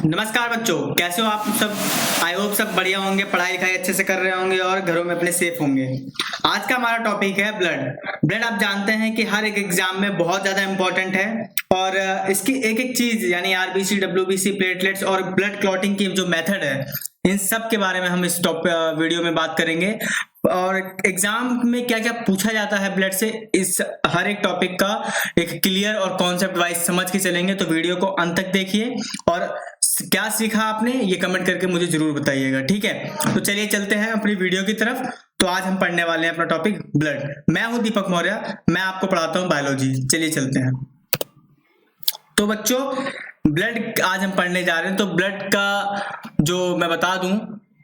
नमस्कार बच्चों, कैसे हो आप सब। आई होप सब बढ़िया होंगे, पढ़ाई लिखाई अच्छे से कर रहे होंगे और घरों में अपने सेफ होंगे। आज का हमारा टॉपिक है ब्लड। आप जानते हैं कि हर एक एग्जाम में बहुत ज्यादा इंपॉर्टेंट है और इसकी एक एक चीज यानी आरबीसी, डब्ल्यूबीसी, प्लेटलेट्स और ब्लड क्लॉटिंग की जो मेथड है, इन सब के बारे में हम इस वीडियो में बात करेंगे और एग्जाम में क्या क्या पूछा जाता है ब्लड से, इस हर एक टॉपिक का एक क्लियर और कॉन्सेप्ट वाइज समझ के चलेंगे। तो वीडियो को अंत तक देखिए और क्या सीखा आपने ये कमेंट करके मुझे जरूर बताइएगा, ठीक है। तो चलिए चलते हैं अपनी वीडियो की तरफ। तो आज हम पढ़ने वाले हैं अपना टॉपिक ब्लड। मैं हूं दीपक मौर्य, मैं आपको पढ़ाता हूं बायोलॉजी। चलिए चलते हैं। तो बच्चों, ब्लड आज हम पढ़ने जा रहे हैं। तो ब्लड का जो मैं बता दूं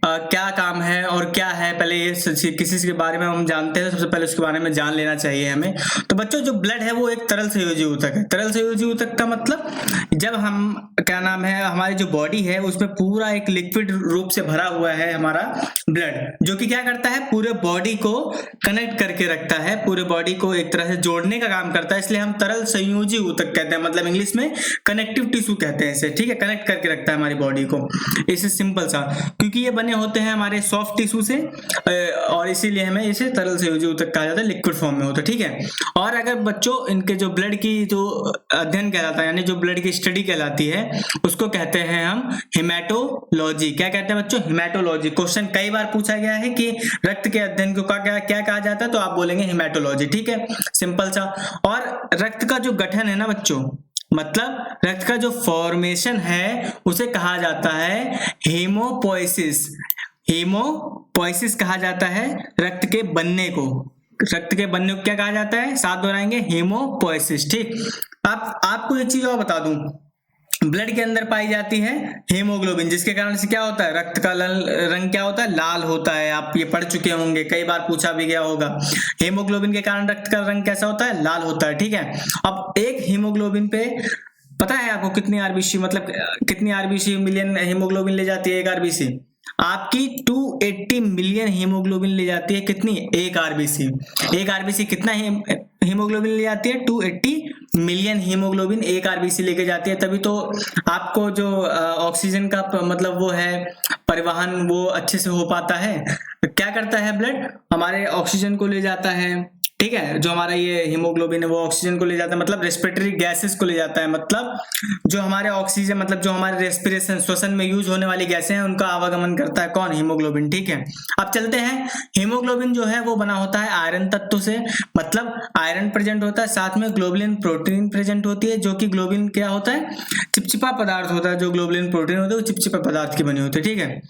क्या काम है और क्या है, पहले ये किसी के बारे में हम जानते हैं, सबसे पहले उसके बारे में जान लेना चाहिए हमें। तो बच्चों, जो ब्लड है वो एक तरल संयोजी ऊतक है। तरल संयोजी ऊतक का मतलब जब हम क्या नाम है, हमारी जो बॉडी है उसमें पूरा एक लिक्विड रूप से भरा हुआ है हमारा ब्लड, जो कि क्या करता है, पूरे बॉडी को कनेक्ट करके रखता है, पूरे बॉडी को एक तरह से जोड़ने का काम करता है। इसलिए हम तरल संयोजी ऊतक कहते हैं, मतलब इंग्लिश में कनेक्टिव टिश्यू कहते हैं इसे, ठीक है। कनेक्ट करके रखता है हमारी बॉडी को, इसे सिंपल सा, क्योंकि ये बने होते हैं हमारे सॉफ्ट टिश्यू से और इसीलिए हमें इसे तरल संयोजी ऊतक कहा जाता है, लिक्विड फॉर्म में होता है, ठीक है। और अगर बच्चों इनके जो ब्लड की जो अध्ययन कहलाता है, यानी जो ब्लड की स्टडी कहलाती है, उसको कहते हैं हम हेमाटोलॉजी। क्या कहते हैं बच्चों? हेमाटोलॉजी। क्वेश्चन कई बार पूछा गया है कि रक्त के अध्ययन को क्या कहा जाता है, तो आप बोलेंगे हेमाटोलॉजी, ठीक है, सिंपल सा। और रक्त का जो गठन है ना बच्चों, मतलब रक्त का जो फॉर्मेशन है उसे कहा जाता है हेमोपोइसिस। हेमोपोइसिस कहा जाता है रक्त के बनने को। रक्त के बनने को क्या कहा जाता है? साथ दोहराएंगे, हेमोपोइसिस, ठीक। अब आपको एक चीज और बता दूं, ब्लड के अंदर पाई जाती है हीमोग्लोबिन, जिसके कारण से क्या होता है, रक्त का रंग क्या होता है, लाल होता है। आप ये पढ़ चुके होंगे, कई बार पूछा भी गया होगा। हीमोग्लोबिन के कारण रक्त का रंग कैसा होता है, लाल होता है, ठीक है। अब एक हीमोग्लोबिन पे पता है आपको कितनी आरबीसी, मतलब कितनी आरबीसी मिलियन हीमोग्लोबिन ले जाती है एक आरबीसी? आपकी 280 मिलियन हीमोग्लोबिन ले जाती है। कितनी? एक आरबीसी। एक आरबीसी कितना हीमोग्लोबिन ले जाती है? 280 मिलियन हीमोग्लोबिन एक आरबीसी लेके जाती है। तभी तो आपको जो ऑक्सीजन का मतलब वो है परिवहन, वो अच्छे से हो पाता है। क्या करता है ब्लड? हमारे ऑक्सीजन को ले जाता है, ठीक है। जो हमारा ये हीमोग्लोबिन है वो ऑक्सीजन को ले जाता है, मतलब रेस्पिरेटरी गैसेस को ले जाता है, मतलब जो हमारे ऑक्सीजन, मतलब जो हमारे रेस्पिरेशन, श्वसन में यूज होने वाली गैसें हैं, उनका आवागमन करता है कौन? हीमोग्लोबिन, ठीक है। अब चलते हैं। हीमोग्लोबिन जो है वो बना होता है आयरन तत्व से, मतलब आयरन प्रेजेंट होता है, साथ में ग्लोबुलिन प्रोटीन प्रेजेंट होती है, जो कि ग्लोबुलिन क्या होता है, चिपचिपा पदार्थ होता है। जो ग्लोबुलिन प्रोटीन होता है वो चिपचिपा पदार्थ की बनी होती है, ठीक है।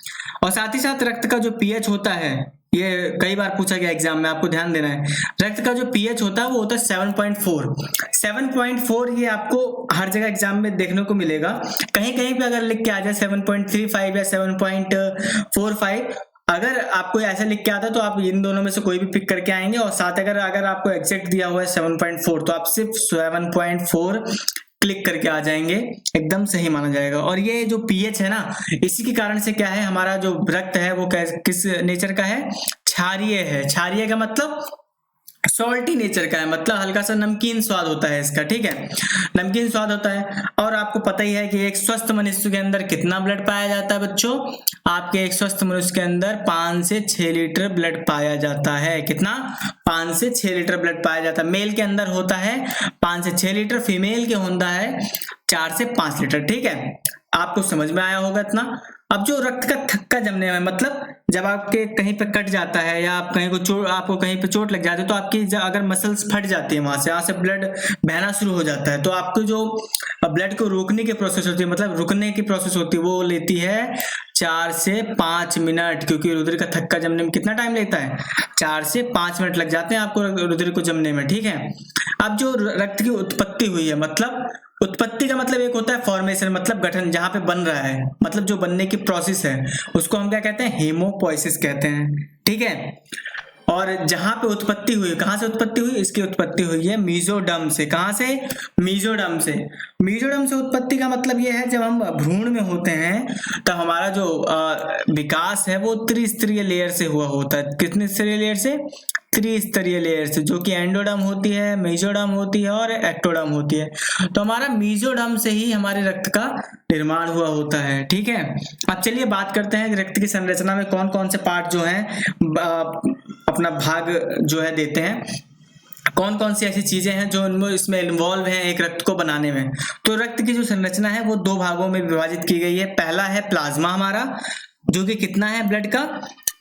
और साथ ही साथ रक्त का जो पीएच होता है, ये कई बार पूछा गया एग्जाम में, आपको ध्यान देना है। रक्त का जो पीएच होता है वो होता है 7.4। 7.4 ये आपको हर जगह एग्जाम में देखने को मिलेगा। कहीं कहीं पे अगर लिख के आ जाए 7.35 या 7.45, अगर आपको ऐसा लिख के आता है तो आप इन दोनों में से कोई भी पिक करके आएंगे। और साथ अगर आपको एग्जैक्ट दिया हुआ है 7.4, तो आप सिर्फ 7.4 क्लिक करके आ जाएंगे, एकदम सही माना जाएगा। और ये जो पीएच है ना, इसी के कारण से क्या है, हमारा जो रक्त है वो किस नेचर का है? क्षारीय है। क्षारीय का मतलब सॉल्टी नेचर का है, मतलब हल्का सा नमकीन स्वाद होता है इसका, ठीक है, नमकीन स्वाद होता है। और आपको पता ही है कि एक स्वस्थ मनुष्य के अंदर कितना ब्लड पाया जाता है बच्चों? आपके एक स्वस्थ मनुष्य के अंदर 5 से 6 लीटर ब्लड पाया जाता है। कितना? 5 से 6 लीटर ब्लड पाया जाता है। मेल के अंदर होता है 5 से 6 लीटर, फीमेल के होता है 4 से 5 लीटर, ठीक है। आपको समझ में आया होगा इतना। अब जो रक्त का थक्का जमने में, मतलब जब आपके कहीं पे कट जाता है या आप कहीं को आपको कहीं पे चोट लग जाती है, तो आपकी अगर मसल्स फट जाती है, यहाँ से ब्लड बहना शुरू हो जाता है, तो आपको जो ब्लड को रोकने की प्रोसेस होती है, मतलब रुकने की प्रोसेस होती है, वो लेती है 4 से 5 मिनट। क्योंकि रुधिर का थक्का जमने में कितना टाइम लेता है? 4 से 5 मिनट लग जाते हैं आपको रुधिर को जमने में, ठीक है। अब जो रक्त की उत्पत्ति हुई है, मतलब उत्पत्ति का मतलब एक होता है फॉर्मेशन, मतलब गठन, जहां पे बन रहा है, मतलब जो बनने की प्रोसेस है उसको हम क्या कहते हैं? हेमोपोइसिस कहते हैं, ठीक है। और जहां पे उत्पत्ति हुई, कहां से उत्पत्ति हुई? इसकी उत्पत्ति हुई है मीजोडर्म से। कहां से? मीजोडर्म से। मीजोडर्म से उत्पत्ति का मतलब यह है, जब हम भ्रूण में होते हैं तो हमारा जो विकास है वो त्रिस्तरीय लेयर से हुआ होता है। कितने स्तरीय लेयर से? त्रिस्तरीय लेयर्स, जो कि एंडोडर्म होती है, मेसोडर्म होती है और एक्टोडर्म होती है। तो हमारा मेसोडर्म से ही हमारे रक्त का निर्माण हुआ होता है, ठीक है। अब चलिए बात करते हैं रक्त की संरचना में कौन कौन से पार्ट जो हैं अपना भाग जो है देते हैं, कौन कौन सी ऐसी चीजें हैं जो उनमें इसमें इन्वॉल्व हैं एक रक्त को बनाने में। तो रक्त की जो संरचना है वो दो भागों में विभाजित की गई है। पहला है प्लाज्मा हमारा, जो कि कितना है ब्लड का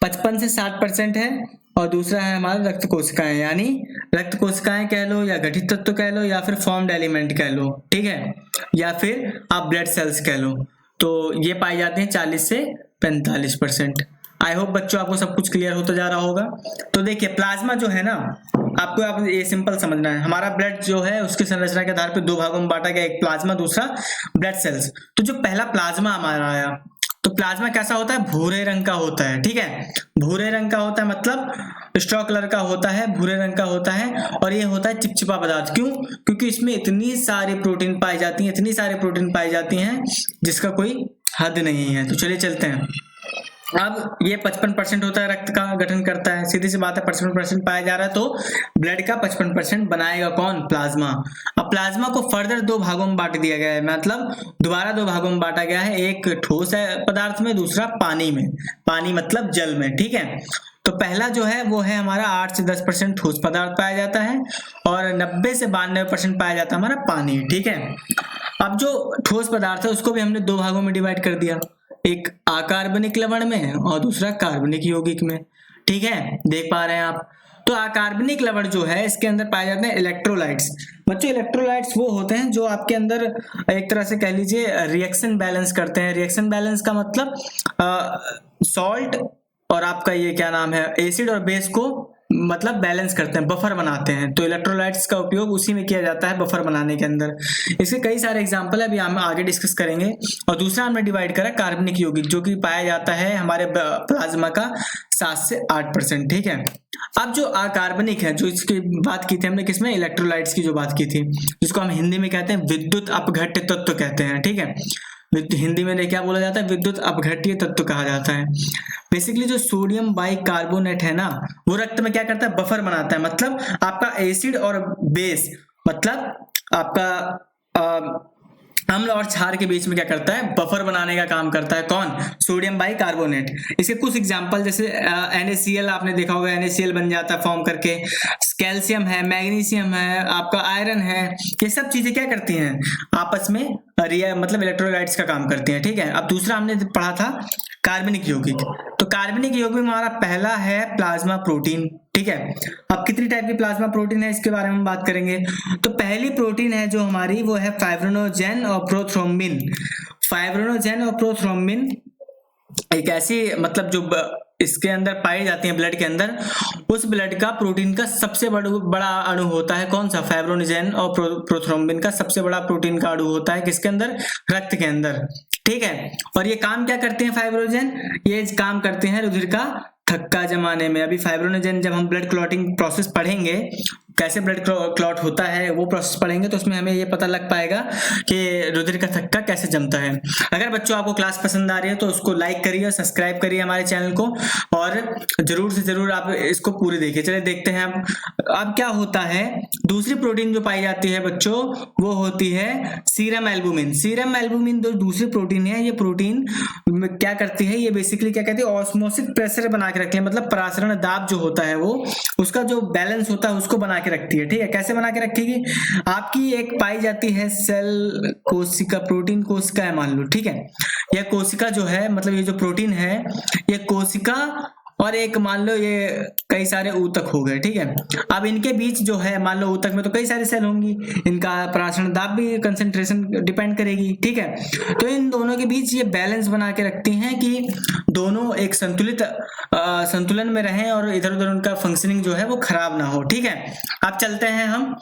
55 से 60% है, और दूसरा है हमारा रक्त कोशिकाएं, यानी रक्त कोशिकाएं कह लो या गठित तत्व कह लो या फिर फॉर्म्ड एलिमेंट कह लो, ठीक है, या फिर आप ब्लड सेल्स कह लो। तो ये पाई जाते हैं 40 से 45%। आई होप बच्चों आपको सब कुछ क्लियर होता जा रहा होगा। तो देखिए प्लाज्मा जो है ना, आपको आप ये सिंपल समझना है, हमारा ब्लड जो है उसकी संरचना के आधार पर दो भागों में बांटा गया, एक प्लाज्मा दूसरा ब्लड सेल्स। तो जो पहला प्लाज्मा हमारा आया, तो प्लाज्मा कैसा होता है, भूरे रंग का होता है, ठीक है, भूरे रंग का होता है, मतलब स्ट्रॉ कलर का होता है, भूरे रंग का होता है, और ये होता है चिपचिपा पदार्थ। क्यों? क्योंकि इसमें इतनी सारी प्रोटीन पाई जाती हैं, इतनी सारी प्रोटीन पाई जाती हैं जिसका कोई हद नहीं है। तो चलिए चलते हैं। अब ये 55% होता है, रक्त का गठन करता है, सीधी सी बात है, 55% पाया जा रहा है, तो ब्लड का 55% बनाएगा कौन, प्लाज्मा। अब प्लाज्मा को फर्दर दो भागों में बांट दिया गया है, मतलब दोबारा दो भागों में बांटा गया है, एक ठोस पदार्थ में, दूसरा पानी में, पानी मतलब जल में, ठीक है। तो पहला जो है वो है हमारा 8 से 10% ठोस पदार्थ पाया जाता है, और 90 से 92% पाया जाता है हमारा पानी, ठीक है। अब जो ठोस पदार्थ है उसको भी हमने दो भागों में डिवाइड कर दिया, एक अकार्बनिक लवण में और दूसरा कार्बनिक यौगिक में, ठीक है, देख पा रहे हैं आप। तो अकार्बनिक लवण जो है इसके अंदर पाए जाते हैं इलेक्ट्रोलाइट्स। बच्चों इलेक्ट्रोलाइट्स वो होते हैं जो आपके अंदर एक तरह से कह लीजिए रिएक्शन बैलेंस करते हैं। रिएक्शन बैलेंस का मतलब सॉल्ट और आपका ये क्या नाम है, एसिड और बेस को मतलब बैलेंस करते हैं, बफर बनाते हैं। तो इलेक्ट्रोलाइट्स का उपयोग उसी में किया जाता है, बफर बनाने के अंदर। इसके कई सारे एग्जांपल है, अभी हम आगे डिस्कस करेंगे। और दूसरा हमने डिवाइड करा कार्बनिक यौगिक, जो कि पाया जाता है हमारे प्लाज्मा का 7 से 8%, ठीक है। अब जो अकार्बनिक है, जो इसकी बात की थी हमने किसमें, इलेक्ट्रोलाइट्स की जो बात की थी, जिसको हम हिंदी में कहते हैं विद्युत अपघट्य तत्व कहते हैं, ठीक है। हिंदी में क्या बोला जाता है, विद्युत अपघट्य तत्व कहा जाता है। बेसिकली जो सोडियम बाइकार्बोनेट है ना, वो रक्त में क्या करता है, बफर बनाता है, मतलब आपका एसिड और बेस, मतलब आपका अम्ल और क्षार के बीच में क्या करता है, बफर बनाने का काम करता है। कौन, सोडियम बाइकार्बोनेट। इसके कुछ एग्जांपल जैसे NaCl, आपने देखा होगा NaCl बन जाता है फॉर्म करके, कैल्शियम है, मैग्नीशियम है, आपका आयरन है, ये सब चीजें क्या करती हैं, आपस में मतलब इलेक्ट्रोलाइट्स का काम करती हैं, ठीक है। अब दूसरा हमने पढ़ा था कार्बनिक यौगिक। तो कार्बनिक यौगिक में हमारा पहला है प्लाज्मा प्रोटीन, ठीक है। अब कितनी टाइप की प्लाज्मा प्रोटीन है इसके बारे में हम बात करेंगे। तो पहली प्रोटीन है जो हमारी, वो है फाइब्रिनोजेन और प्रोथ्रोम्बिन। फाइब्रिनोजेन और प्रोथ्रोम्बिन एक ऐसी मतलब जो इसके अंदर पाई जाती है ब्लड के अंदर, उस ब्लड का प्रोटीन का सबसे बड़ा अणु होता है कौन सा, फाइब्रिनोजेन और प्रोथ्रोम्बिन का सबसे बड़ा प्रोटीन का अणु होता है किसके अंदर, रक्त के अंदर, ठीक है। और ये काम क्या करते हैं फाइब्रिनोजेन, ये काम करते हैं रुधिर का थक्का जमाने में। अभी फाइब्रिनोजेन जब हम ब्लड क्लॉटिंग प्रोसेस पढ़ेंगे, कैसे ब्लड क्लॉट होता है वो प्रोसेस पढ़ेंगे, तो उसमें हमें ये पता लग पाएगा कि रुधिर का थक्का कैसे जमता है। अगर बच्चों आपको क्लास पसंद आ रही है तो उसको लाइक करिए, सब्सक्राइब करिए हमारे चैनल को, और जरूर से जरूर आप इसको पूरी देखिए। चलिए देखते हैं अब क्या होता है। दूसरी प्रोटीन जो पाई जाती है बच्चों, वो होती है सीरम एल्बुमिन। सीरम एल्बुमिन जो दूसरी प्रोटीन है, ये प्रोटीन क्या करती है, ये बेसिकली क्या कहती है, ऑस्मोसिस प्रेशर बना के रखती है, मतलब परासरण दाब जो होता है वो, उसका जो बैलेंस होता है उसको बना के रखती है, ठीक है। कैसे बना के रखेगी, आपकी एक पाई जाती है सेल कोशिका, प्रोटीन कोशिका है मान लो, ठीक है। यह कोशिका जो है, मतलब ये जो प्रोटीन है, ये कोशिका और एक मान लो ये कई सारे ऊतक हो गए, ठीक है। अब इनके बीच जो है, मान लो ऊतक में तो कई सारे सेल होंगी, इनका परासरण दाब भी कंसंट्रेशन डिपेंड करेगी, ठीक है। तो इन दोनों के बीच ये बैलेंस बना के रखती हैं कि दोनों एक संतुलन में रहें और इधर उधर उनका फंक्शनिंग जो है वो खराब ना हो, ठीक है। अब चलते हैं हम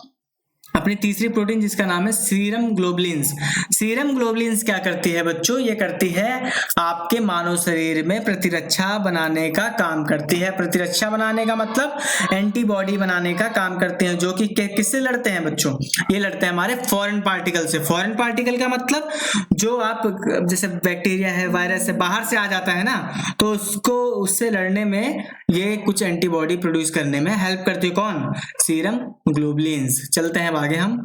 अपनी तीसरी प्रोटीन, जिसका नाम है सीरम ग्लोबुलिन्स। सीरम ग्लोबुलिन्स क्या करती है बच्चों, ये करती है आपके मानव शरीर में प्रतिरक्षा बनाने का काम करती है। प्रतिरक्षा बनाने का मतलब एंटीबॉडी बनाने का काम करते हैं, जो कि किससे लड़ते हैं बच्चों, ये लड़ते हैं हमारे फॉरेन पार्टिकल से। फॉरेन पार्टिकल का मतलब जो आप जैसे बैक्टीरिया है, वायरस है, बाहर से आ जाता है ना, तो उसको उससे लड़ने में ये कुछ एंटीबॉडी प्रोड्यूस करने में हेल्प करती है। कौन? Serum globulins. चलते हैं अब आगे हम।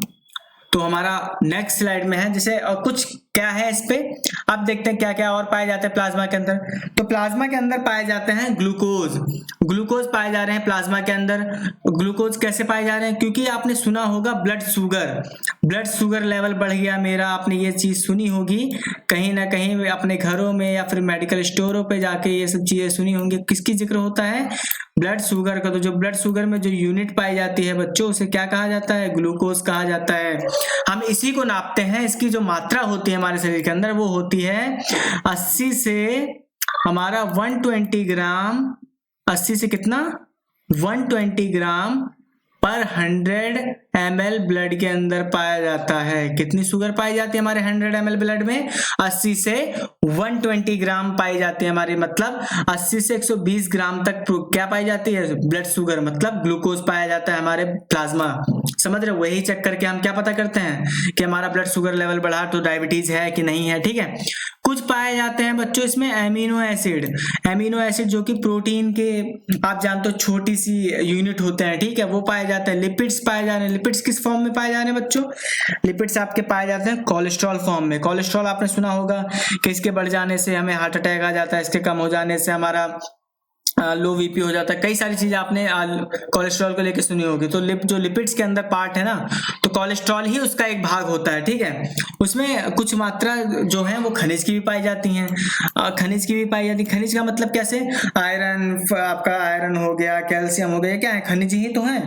तो हमारा नेक्स्ट स्लाइड में है जैसे और कुछ क्या है इस पे, अब देखते हैं क्या क्या और पाए जाते हैं प्लाज्मा के अंदर। तो प्लाज्मा के अंदर पाए जाते हैं ग्लूकोज। ग्लूकोज पाए जा रहे हैं प्लाज्मा के अंदर। ग्लूकोज कैसे पाए जा रहे हैं? क्योंकि आपने सुना होगा ब्लड शुगर लेवल बढ़ गया मेरा, आपने ये चीज सुनी होगी कहीं ना कहीं अपने घरों में या फिर मेडिकल स्टोरों पे जाके ये सब चीजें सुनी होंगी। किसकी जिक्र होता है? ब्लड शुगर का। तो जो ब्लड शुगर में जो यूनिट पाई जाती है बच्चों, उसे क्या कहा जाता है? ग्लूकोज कहा जाता है। हम इसी को नापते हैं। इसकी जो मात्रा होती है हमारे शरीर के अंदर वो होती है 80 से हमारा 120 ग्राम। 80 से कितना? 120 ग्राम पर 100 ml ब्लड के अंदर पाया जाता है। कितनी शुगर पाई जाती है हमारे 100 ml ब्लड में? 80 से 120 ग्राम पाई जाती है हमारी, मतलब 80 से 120 ग्राम तक क्या पाई जाती है? ब्लड शुगर, मतलब ग्लूकोज पाया जाता है हमारे प्लाज्मा। समझ रहे हो? वही चेक करके हम क्या पता करते हैं कि हमारा ब्लड शुगर लेवल बढ़ा तो डायबिटीज है कि नहीं है। ठीक है। कुछ पाए जाते हैं बच्चों इसमें एमिनो एसिड जो कि प्रोटीन के आप जानते हो छोटी सी यूनिट होते हैं। ठीक है, वो पाए जाते हैं। लिपिड्स पाए जा रहे हैं। लिपिड्स किस फॉर्म में पाए जा रहे हैं बच्चों? लिपिड्स आपके पाए जाते हैं कोलेस्ट्रॉल फॉर्म में। कोलेस्ट्रॉल आपने सुना होगा कि इसके बढ़ जाने से हमें हार्ट अटैक आ जाता है, इसके कम हो जाने से हमारा लो बीपी हो जाता है। कई सारी चीजें आपने कोलेस्ट्रॉल को लेकर सुनी होगी। तो जो लिपिड्स के अंदर पार्ट है ना, तो कोलेस्ट्रॉल ही उसका एक भाग होता है। ठीक है, उसमें कुछ मात्रा जो है वो खनिज की भी पाई जाती हैं। खनिज की भी पाई जाती है। खनिज का मतलब कैसे? आयरन, आपका आयरन हो गया, कैल्शियम हो गया, क्या है? खनिज ही तो है।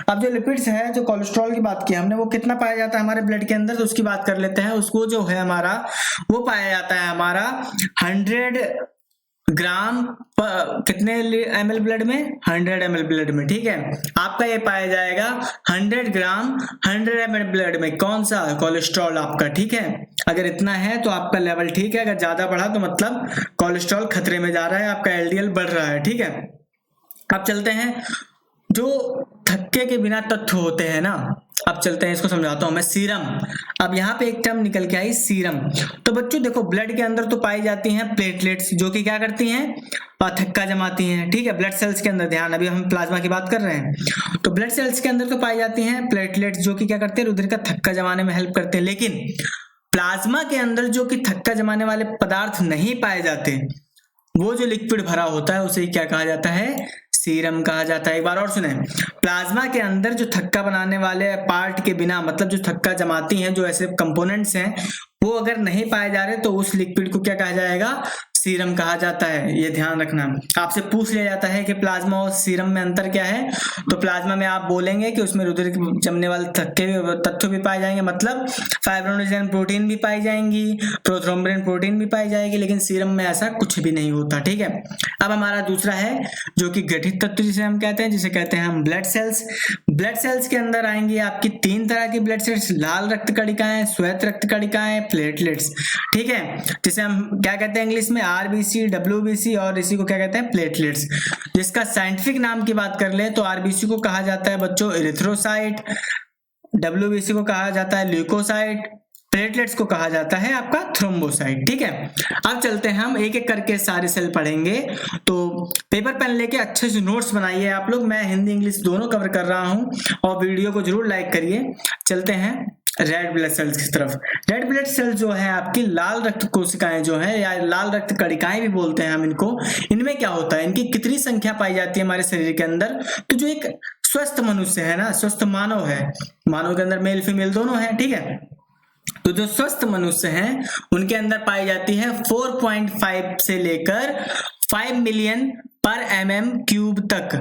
अब जो लिपिड्स है, जो कोलेस्ट्रॉल की बात की हमने, वो कितना पाया जाता है हमारे ब्लड के अंदर, तो उसकी बात कर लेते हैं। उसको जो है हमारा वो पाया जाता है हमारा 100 ग्राम कितने ml ब्लड में? 100 ml ब्लड में। ठीक है, आपका ये पाया जाएगा 100 ग्राम 100 ml ब्लड में। कौन सा? कोलेस्ट्रॉल आपका। ठीक है, अगर इतना है तो आपका लेवल ठीक है, अगर ज्यादा बढ़ा तो मतलब कोलेस्ट्रॉल खतरे में जा रहा है, आपका LDL बढ़ रहा है। ठीक है, अब चलते हैं जो थक्के के बिना तत्व होते हैं ना, अब चलते हैं इसको समझाता हूं मैं। सीरम, अब यहाँ पे एक टर्म निकल के आई सीरम। तो बच्चों देखो, ब्लड के अंदर तो पाई जाती हैं प्लेटलेट्स, जो कि क्या करती हैं? थक्का जमाती हैं। ठीक है, ब्लड सेल्स के अंदर, ध्यान, अभी हम प्लाज्मा की बात कर रहे हैं। तो ब्लड सेल्स के अंदर तो पाई जाती हैं प्लेटलेट्स, जो कि क्या करते हैं? रुधिर का थक्का जमाने में हेल्प करते हैं। लेकिन प्लाज्मा के अंदर जो कि थक्का जमाने वाले पदार्थ नहीं पाए जाते, वो जो लिक्विड भरा होता है उसे क्या कहा जाता है? सीरम कहा जाता है। एक बार और सुने, प्लाज्मा के अंदर जो थक्का बनाने वाले पार्ट के बिना, मतलब जो थक्का जमाती हैं, जो ऐसे कंपोनेंट्स हैं, वो अगर नहीं पाए जा रहे तो उस लिक्विड को क्या कहा जाएगा? सीरम कहा जाता है। ये ध्यान रखना। आपसे पूछ लिया जाता है कि प्लाज्मा और सीरम में अंतर क्या है, तो प्लाज्मा में आप बोलेंगे कि उसमें रुधिर जमने वाले थक्के तत्व भी पाए जाएंगे, मतलब फाइब्रोनेजेन प्रोटीन भी पाई जाएंगी, प्रोथ्रोम्बिन प्रोटीन भी पाई जाएगी, लेकिन सीरम में ऐसा कुछ भी नहीं होता। ठीक है, अब हमारा दूसरा है जो कि गठित तत्व जिसे हम कहते हैं, जिसे कहते हैं हम ब्लड सेल्स। ब्लड सेल्स के अंदर आएंगी आपकी 3 तरह की ब्लड सेल्स, लाल रक्त कणिकाएं, श्वेत रक्त कणिकाएं, प्लेटलेट्स। ठीक है, जिसे हम क्या कहते हैं इंग्लिश में? आरबीसी, डब्ल्यूबीसी, और इसी को क्या कहते हैं? प्लेटलेट्स। जिसका साइंटिफिक नाम की बात कर ले तो आरबीसी को कहा जाता है बच्चों इरिथ्रोसाइट, डब्ल्यूबीसी को कहा जाता है ल्यूकोसाइट, प्लेटलेट्स को कहा जाता है आपका थ्रोम्बोसाइट। ठीक है, अब चलते हैं हम एक एक करके सारे सेल पढ़ेंगे। तो पेपर पेन लेके अच्छे से नोट्स बनाइए आप लोग। मैं हिंदी इंग्लिश दोनों कवर कर रहा हूं, और वीडियो को जरूर लाइक करिए। चलते हैं रेड ब्लड सेल्स की तरफ। रेड ब्लड सेल्स जो है आपकी लाल रक्त कोशिकाएं जो है, या लाल रक्त कणिकाएं भी बोलते हैं हम इनको। इनमें क्या होता है? इनकी कितनी संख्या पाई जाती है हमारे शरीर के अंदर? तो जो एक स्वस्थ मनुष्य है ना, स्वस्थ मानव है, मानव के अंदर मेल फीमेल दोनों है। ठीक है, तो जो स्वस्थ मनुष्य हैं उनके अंदर पाई जाती है 4.5 से लेकर 5 मिलियन पर mm³ तक,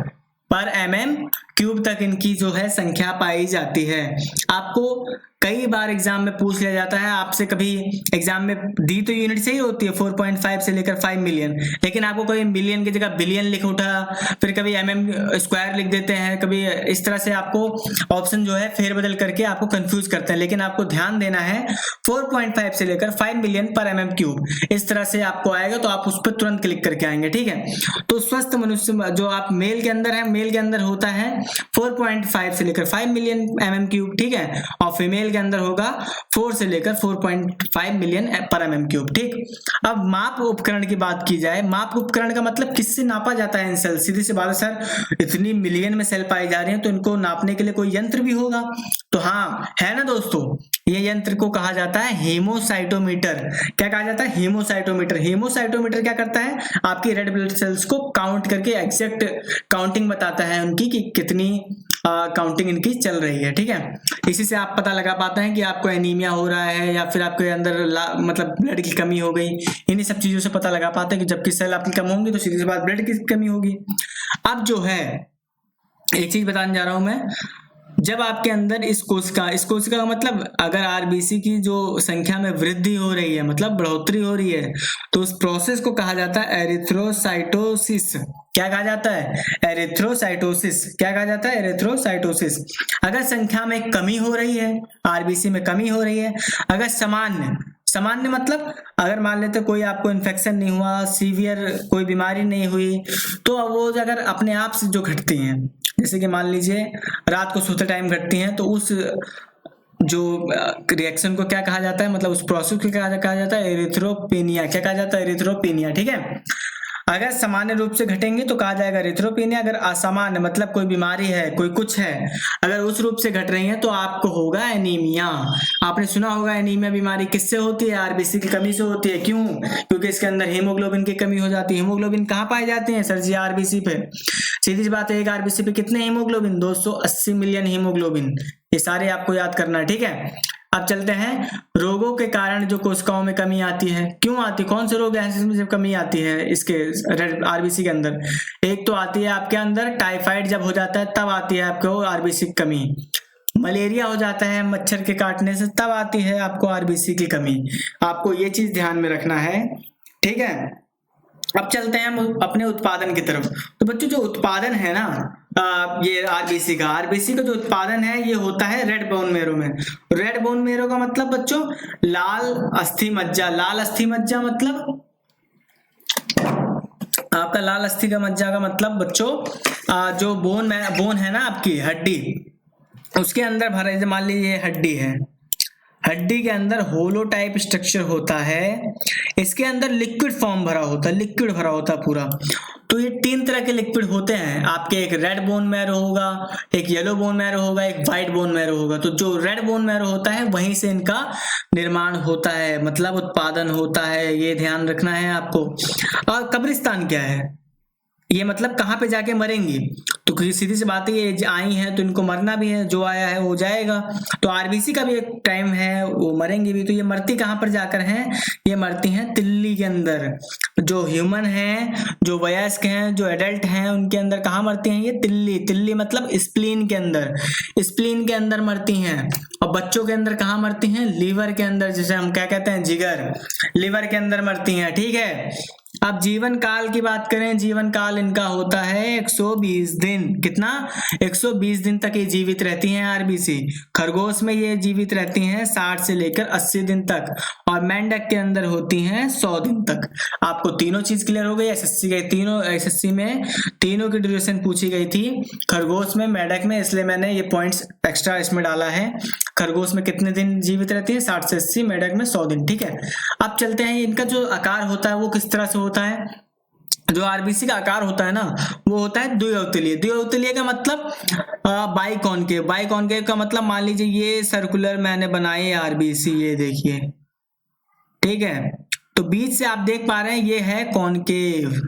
पर mm³ तक इनकी जो है संख्या पाई जाती है। आपको कई बार एग्जाम में पूछ लिया जाता है, आपसे कभी एग्जाम में दी तो यूनिट से ही होती है 4.5 से लेकर 5 मिलियन, लेकिन आपको कभी मिलियन की जगह बिलियन लिख उठा, फिर कभी mm² लिख देते हैं, कभी इस तरह से आपको ऑप्शन जो है फेरबदल करके आपको कंफ्यूज करते हैं। लेकिन आपको ध्यान देना है 4.5 से लेकर 5 मिलियन पर mm³, इस तरह से आपको आएगा तो आप उस पर तुरंत क्लिक करके आएंगे। ठीक है, तो स्वस्थ मनुष्य जो आप मेल के अंदर है, मेल के अंदर होता है 4.5 से लेकर 5 मिलियन mm3, ठीक है, और फीमेल के अंदर होगा 4 से लेकर 4.5 मिलियन पर mm3, ठीक। अब माप उपकरण की बात की जाए, माप उपकरण का मतलब किससे नापा जाता है इन सेल? सीधी सी बात है सर, इतनी मिलियन में सेल पाई जा रही हैं तो इनको नापने के लिए कोई यंत्र भी होगा। तो हाँ, है ना दोस्तों, ये यंत्र को कहा जाता है हेमोसाइटोमीटर। क्या कहा जाता है? हेमोसाइटोमीटर। हेमोसाइटोमीटर क्या करता है? आपकी रेड ब्लड सेल्स को काउंट करके एग्जैक्ट काउंटिंग बताता है उनकी कि कितनी काउंटिंग इनकी चल रही है, ठीक है। इसी से आप पता लगा पाते हैं कि आपको एनीमिया हो रहा है या फिर आपके अंदर मतलब ब्लड की कमी हो गई। इन्हीं सब चीजों से पता लगा पाते हैं कि जबकि सेल आपकी कम होंगी तो सीधी सी बात ब्लड की कमी होगी। अब जो है एक चीज बताने जा रहा हूं मैं, जब आपके अंदर इस कोशिका का मतलब अगर आरबीसी की जो संख्या में वृद्धि हो रही है, मतलब बढ़ोतरी हो रही है, तो उस प्रोसेस को कहा जाता है एरिथ्रोसाइटोसिस। क्या कहा जाता है? एरिथ्रोसाइटोसिस। क्या कहा जाता है? एरिथ्रोसाइटोसिस। अगर संख्या में कमी हो रही है, आरबीसी में कमी हो रही है, अगर सामान्य मतलब अगर मान लेते कोई आपको इन्फेक्शन नहीं हुआ, सीवियर कोई बीमारी नहीं हुई, तो वो अगर अपने आप से जो घटती हैं, जैसे कि मान लीजिए रात को सोते टाइम घटती हैं, तो उस जो रिएक्शन को क्या कहा जाता है, मतलब उस प्रोसेस को क्या कहा जाता है? एरिथ्रोपेनिया। क्या कहा जाता है? एरिथ्रोपेनिया, ठीक है। अगर सामान्य रूप से घटेंगे तो कहा जाएगा एरिथ्रोपेनिया। अगर असामान्य मतलब कोई बीमारी है, कोई कुछ है, अगर उस रूप से घट रही है तो आपको होगा एनीमिया। आपने सुना होगा एनीमिया बीमारी किससे होती है? आरबीसी की कमी से होती है। क्यों? क्योंकि इसके अंदर हीमोग्लोबिन की कमी हो जाती है। हीमोग्लोबिन कहाँ पाए जाते हैं सर जी? आरबीसी पे। सीधी सी बात है, एक आरबीसी पे कितने हीमोग्लोबिन? 280 million haemoglobin. ये सारे आपको याद करना है, ठीक है। अब चलते हैं रोगों के कारण जो कोशिकाओं में कमी आती है। क्यों आती? कौन से रोग हैं जिसमें जब कमी आती है इसके आरबीसी के अंदर? एक तो आती है आपके अंदर टाइफाइड, जब हो जाता है तब आती है आपको आरबीसी की कमी। मलेरिया हो जाता है मच्छर के काटने से, तब आती है आपको आरबीसी की कमी। आपको ये चीज ध्यान में रखना है, ठीक है। अब चलते हैं हम अपने उत्पादन की तरफ। तो बच्चों जो उत्पादन है ना, ये आरबीसी का जो उत्पादन है ये होता है रेड बोन मैरो में। रेड बोन मैरो का मतलब बच्चों लाल अस्थि मज्जा। लाल अस्थि मज्जा मतलब आपका लाल अस्थि का मज्जा का मतलब बच्चों जो बोन है ना आपकी हड्डी, उसके अंदर भरे, मान लीजिए हड्डी है, हड्डी के अंदर होलो टाइप स्ट्रक्चर होता है, इसके अंदर लिक्विड फॉर्म भरा होता है, लिक्विड भरा होता है पूरा। तो ये 3 तरह के लिक्विड होते हैं आपके, एक रेड बोन मैरो होगा, एक येलो बोन मैरो होगा, एक व्हाइट बोन मैरो होगा। तो जो रेड बोन मैरो होता है वहीं से इनका निर्माण होता है, मतलब उत्पादन होता है, ये ध्यान रखना है आपको। और कब्रिस्तान क्या है? ये मतलब कहाँ पे जाके मरेंगी? तो सीधी सी बात है, ये आई है तो इनको मरना भी है, जो आया है वो जाएगा। तो आरबीसी का भी एक टाइम है, वो मरेंगे भी। तो ये मरती कहाँ पर जाकर हैं? ये मरती हैं तिल्ली के अंदर। जो ह्यूमन हैं, जो वयस्क हैं, जो एडल्ट हैं, उनके अंदर कहाँ मरती हैं? ये तिल्ली मतलब स्प्लीन के अंदर मरती हैं। और बच्चों के अंदर कहाँ मरती हैं? लीवर के अंदर, जिसे हम क्या कहते हैं? जिगर। लीवर के अंदर मरती हैं, ठीक है। अब जीवन काल की बात करें, जीवन काल इनका होता है 120 दिन। कितना? 120 दिन तक ये जीवित रहती हैं आरबीसी। खरगोश में ये जीवित रहती हैं 60 से लेकर 80 दिन तक, और मेंढक के अंदर होती हैं 100 दिन तक। आपको तीनों चीज क्लियर हो गई। एसएससी में तीनों की ड्यूरेशन पूछी गई थी, खरगोश में, मेंढक में, इसलिए मैंने ये पॉइंट्स एक्स्ट्रा इसमें डाला है। खरगोश में कितने दिन जीवित रहती है? 60 से 80, मेंढक में 100 दिन, ठीक है। अब चलते हैं, इनका जो आकार होता है वो किस तरह से होता है? जो आरबीसी का आकार होता है ना, वो होता है द्विअवतलीय। द्विअवतलीय का मतलब बाइकॉनकेव। बाइकॉनकेव का मतलब मान लीजिए ये सर्कुलर मैंने बनाई है आरबीसी, ये देखिए, ठीक है। तो बीच से आप देख पा रहे हैं ये है कॉनकेव,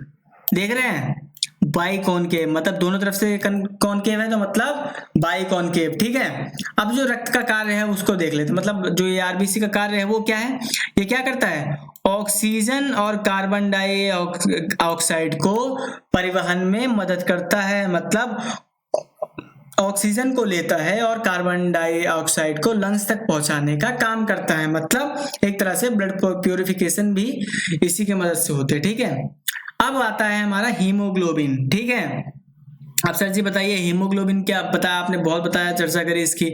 देख रहे हैं? बाइकॉनकेव मतलब दोनों तरफ से कॉनकेव है, तो मतलब बाइकॉनकेव, ठीक है। अब जो रक्त का कार्य है उसको देख लेते हैं। मतलब जो ये आरबीसी का कार्य है वो क्या है? ये क्या करता है? ऑक्सीजन और कार्बन डाइऑक्साइड को परिवहन में मदद करता है। मतलब ऑक्सीजन को लेता है और कार्बन डाइऑक्साइड को लंग्स तक पहुंचाने का काम करता है। मतलब एक तरह से ब्लड प्यूरिफिकेशन भी इसी की मदद से होते है, ठीक है। अब आता है हमारा हीमोग्लोबिन, ठीक है। आप सर जी बताइए हीमोग्लोबिन क्या बताया आपने, बहुत बताया, चर्चा करी इसकी।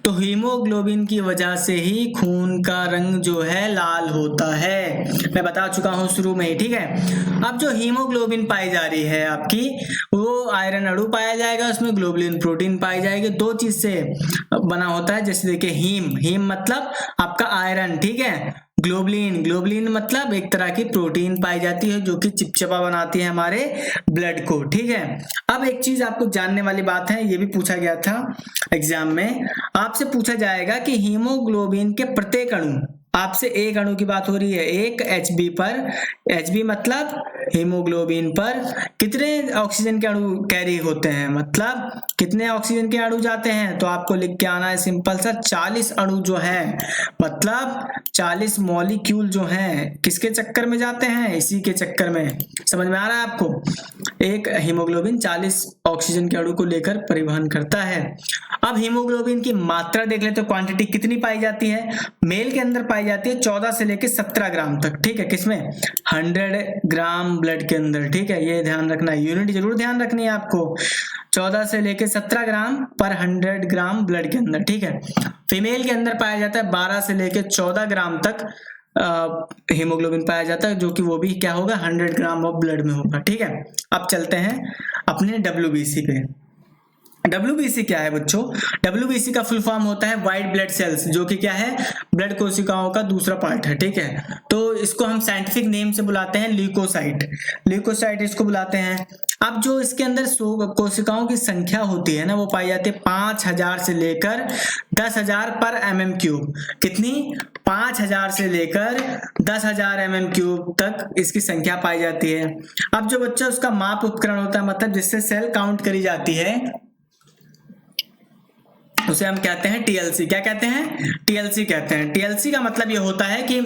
तो हीमोग्लोबिन की वजह से ही खून का रंग जो है लाल होता है, मैं बता चुका हूं शुरू में ही, ठीक है। अब जो हीमोग्लोबिन पाई जा रही है आपकी, वो आयरन अणु पाया जाएगा, उसमें ग्लोबुलिन प्रोटीन पाई जाएगी, दो चीज से बना होता है। जैसे देखिए हीम मतलब आपका आयरन, ठीक है। ग्लोबुलिन मतलब एक तरह की प्रोटीन पाई जाती है जो कि चिपचिपा बनाती है हमारे ब्लड को, ठीक है। अब एक चीज आपको जानने वाली बात है, ये भी पूछा गया था एग्जाम में, आपसे पूछा जाएगा कि हीमोग्लोबिन के प्रत्येक अणु, आपसे एक अणु की बात हो रही है, एक Hb पर, Hb मतलब हीमोग्लोबिन पर कितने ऑक्सीजन के अणु कैरी होते हैं, मतलब कितने ऑक्सीजन के अणु जाते हैं। तो आपको लिख के आना है सिंपल सा 40 अणु जो है, मतलब 40 मॉलिक्यूल जो हैं किसके चक्कर में जाते हैं, इसी के चक्कर में। समझ में आ रहा है आपको। एक हीमोग्लोबिन 40 ऑक्सीजन के अणु को लेकर परिवहन करता है। अब हीमोग्लोबिन की मात्रा देख लेते, तो क्वांटिटी कितनी पाई जाती है, मेल के अंदर पाई जाती है 14 से लेकर 17 ग्राम तक, ठीक है। किसमें, 100 ग्राम ब्लड के अंदर, ठीक है। ये ध्यान रखना है, यूनिट जरूर ध्यान रखनी है आपको, 14 से लेकर 17 ग्राम पर 100 ग्राम ब्लड के अंदर, ठीक है। फीमेल के अंदर पाया जाता है 12 से लेकर 14 ग्राम तक हीमोग्लोबिन पाया जाता है, जो कि वो भी क्या होगा, 100 ग्राम ऑफ ब्लड में होगा, ठीक है। अब चलते हैं अपने WBC पे। WBC क्या है बच्चों, WBC का फुल फॉर्म होता है व्हाइट ब्लड सेल्स, जो कि क्या है, ब्लड कोशिकाओं का दूसरा पार्ट है, ठीक है। तो इसको हम साइंटिफिक नेम से बुलाते हैं ल्यूकोसाइट इसको बुलाते हैं। अब जो इसके अंदर कोशिकाओं की संख्या होती है ना, वो पाई जाती है 5000 से लेकर 10,000 पर mm³। कितनी, 5000 से लेकर 10,000 mm³ तक इसकी संख्या पाई जाती है। अब जो बच्चा उसका माप उपकरण होता है, मतलब जिससे सेल काउंट करी जाती है, उसे हम कहते हैं TLC। क्या कहते हैं, TLC कहते हैं। TLC का मतलब ये होता है कि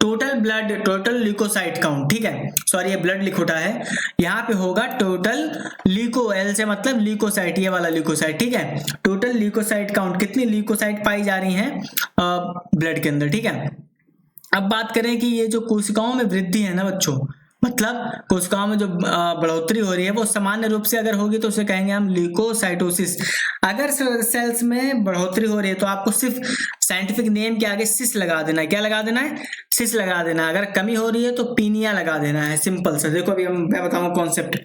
टोटल ल्यूकोसाइट काउंट, ठीक है। सॉरी ये ब्लड लिखोटा है, यहाँ पे होगा टोटल ल्यूको, L से मतलब ल्यूकोसाइट, ये वाला ल्यूकोसाइट, ठीक है। टोटल ल्यूकोसाइट काउंट, कितनी ल्यूकोसाइट पाई जा रही हैं ब्लड के अंदर, ठीक है। अब बात करें कि ये जो कोशिकाओं में वृद्धि है ना बच्चों, मतलब कोशिकाओं में जो बढ़ोतरी हो रही है, वो सामान्य रूप से अगर होगी तो उसे कहेंगे हम ल्यूकोसाइटोसिस। अगर सेल्स में बढ़ोतरी हो रही है तो आपको सिर्फ साइंटिफिक नेम के आगे सिस लगा देना है। क्या लगा देना है, सिस लगा देना है। अगर कमी हो रही है तो पीनिया लगा देना है, सिंपल सा। देखो अभी मैं बताऊंगा कॉन्सेप्ट।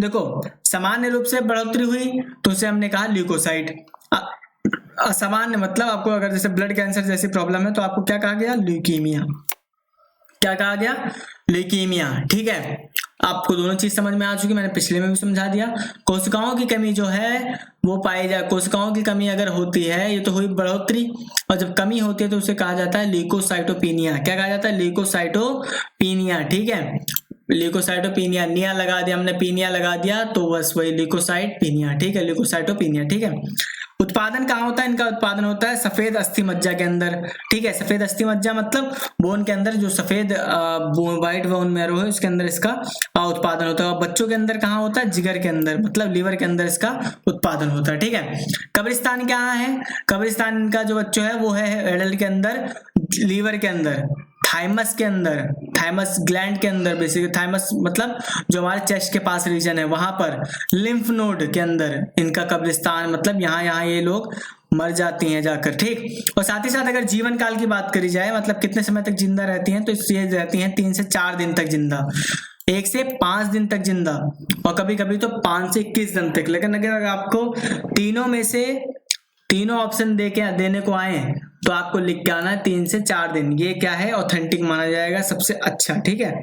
देखो सामान्य रूप से बढ़ोतरी हुई तो उसे हमने कहा ल्यूकोसाइट। असामान्य मतलब आपको अगर जैसे ब्लड कैंसर जैसी प्रॉब्लम है तो आपको क्या कहा गया, ल्यूकीमिया। क्या कहा गया, ल्यूकीमिया, ठीक है। आपको दोनों चीज समझ में आ चुकी, मैंने पिछले में भी समझा दिया। कोशिकाओं की कमी जो है वो पाई जाए, कोशिकाओं की कमी अगर होती है, ये तो हुई बढ़ोतरी, और जब कमी होती है तो उसे कहा जाता है ल्यूकोसाइटोपिनिया। क्या कहा जाता है, ल्यूकोसाइटोपिनिया, ठीक है। ल्यूकोसाइटोपिनिया, निया लगा दिया हमने, पीनिया लगा दिया, तो बस वही ल्यूकोसाइटोपिनिया, ठीक है, ल्यूकोसाइटोपिनिया, ठीक है। उत्पादन कहाँ होता है, इनका उत्पादन होता है सफेद अस्थि मज्जा के अंदर, ठीक है। सफेद अस्थि मज्जा मतलब बोन के अंदर जो सफेद व्हाइट बोन मैरो है, उसके अंदर इसका उत्पादन होता है। और बच्चों के अंदर कहाँ होता है, जिगर के अंदर, मतलब लीवर के अंदर इसका उत्पादन होता है, ठीक है। कब्रिस्तान कहाँ है, कब्रिस्तान इनका जो बच्चों है वो है एडल्ट के अंदर, लीवर के अंदर, थाइमस के अंदर, थाइमस ग्लैंड के अंदर, बेसिकली थाइमस मतलब जो हमारे चेस्ट के पास रीजन है वहां पर, लिम्फ नोड के अंदर इनका कब्रिस्तान, मतलब यहाँ ये लोग मर जाती हैं जाकर, ठीक। और साथ ही साथ अगर जीवन काल की बात करी जाए, मतलब कितने समय तक जिंदा रहती हैं, तो ये रहती हैं 3 से 4 दिन तक जिंदा, 1 से 5 दिन तक जिंदा, और कभी कभी तो 5 से 21 दिन तक। लेकिन अगर आपको तीनों में से तीनों ऑप्शन देने को आए तो आपको लिख के आना है 3 से 4 दिन। ये क्या है, ऑथेंटिक माना जाएगा, सबसे अच्छा, ठीक है।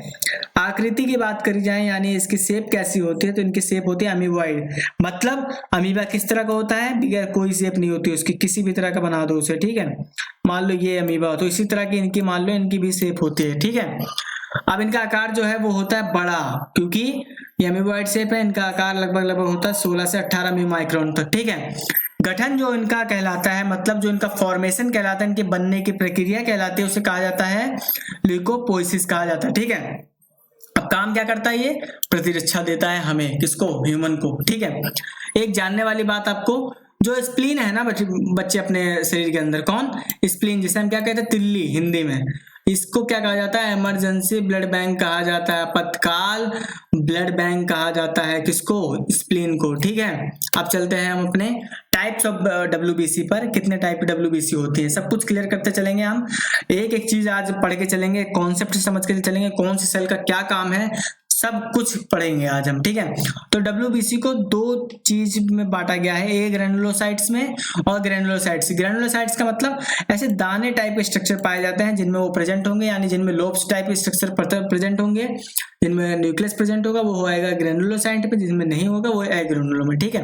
आकृति की बात करी जाए, यानी इसकी शेप कैसी होती है, तो इनकी शेप होती है अमीबॉइड। मतलब अमीबा किस तरह का होता है, बगैर कोई शेप नहीं होती उसकी, किसी भी तरह का बना दो उसे, ठीक है। मान लो ये अमीबा हो तो इसी तरह की इनकी, मान लो इनकी भी शेप होती है, ठीक है। अब इनका आकार जो है वो होता है बड़ा, क्योंकि ये अमीबॉइड शेप है। इनका आकार लगभग होता है 16 से 18 माइक्रोन तक, ठीक है। गठन जो इनका कहलाता है, मतलब जो इनका फॉर्मेशन कहलाता है, इनके बनने की प्रक्रिया कहलाती है, उसे कहा जाता है ल्यूकोपोइसिस कहा जाता है, ठीक है। अब काम क्या करता है, ये प्रतिरक्षा देता है हमें, किसको, ह्यूमन को, ठीक है। एक जानने वाली बात आपको, जो स्प्लीन है ना बच्चे अपने शरीर के अंदर, कौन, स्प्लीन, जिसे हम क्या कहते हैं, तिल्ली हिंदी में, इसको क्या कहा जाता है? इमरजेंसी ब्लड बैंक कहा जाता है, आपातकाल ब्लड बैंक कहा जाता है। किसको? स्प्लीन को। ठीक है, अब चलते हैं हम अपने टाइप्स ऑफ डब्ल्यूबीसी पर। कितने टाइप की डब्ल्यूबीसी होती है सब कुछ क्लियर करते चलेंगे हम। एक एक चीज आज पढ़ के चलेंगे, कॉन्सेप्ट समझ के चलेंगे, कौन सी सेल का क्या काम है, सब कुछ पढ़ेंगे आज हम। ठीक है, तो डब्ल्यूबीसी को दो चीज में बांटा गया है, एक ग्रेनुलोसाइट्स में और ग्रेनुलोसाइट्स। ग्रेनुलोसाइट्स का मतलब ऐसे दाने टाइप के स्ट्रक्चर पाए जाते हैं जिनमें वो प्रेजेंट होंगे, यानी जिनमें लोब्स टाइप के स्ट्रक्चर प्रेजेंट होंगे, जिनमें न्यूक्लियस प्रेजेंट होगा वो आएगा ग्रेनुलोसाइट पे, जिसमें नहीं होगा वो एग्रेनुलो में। ठीक है,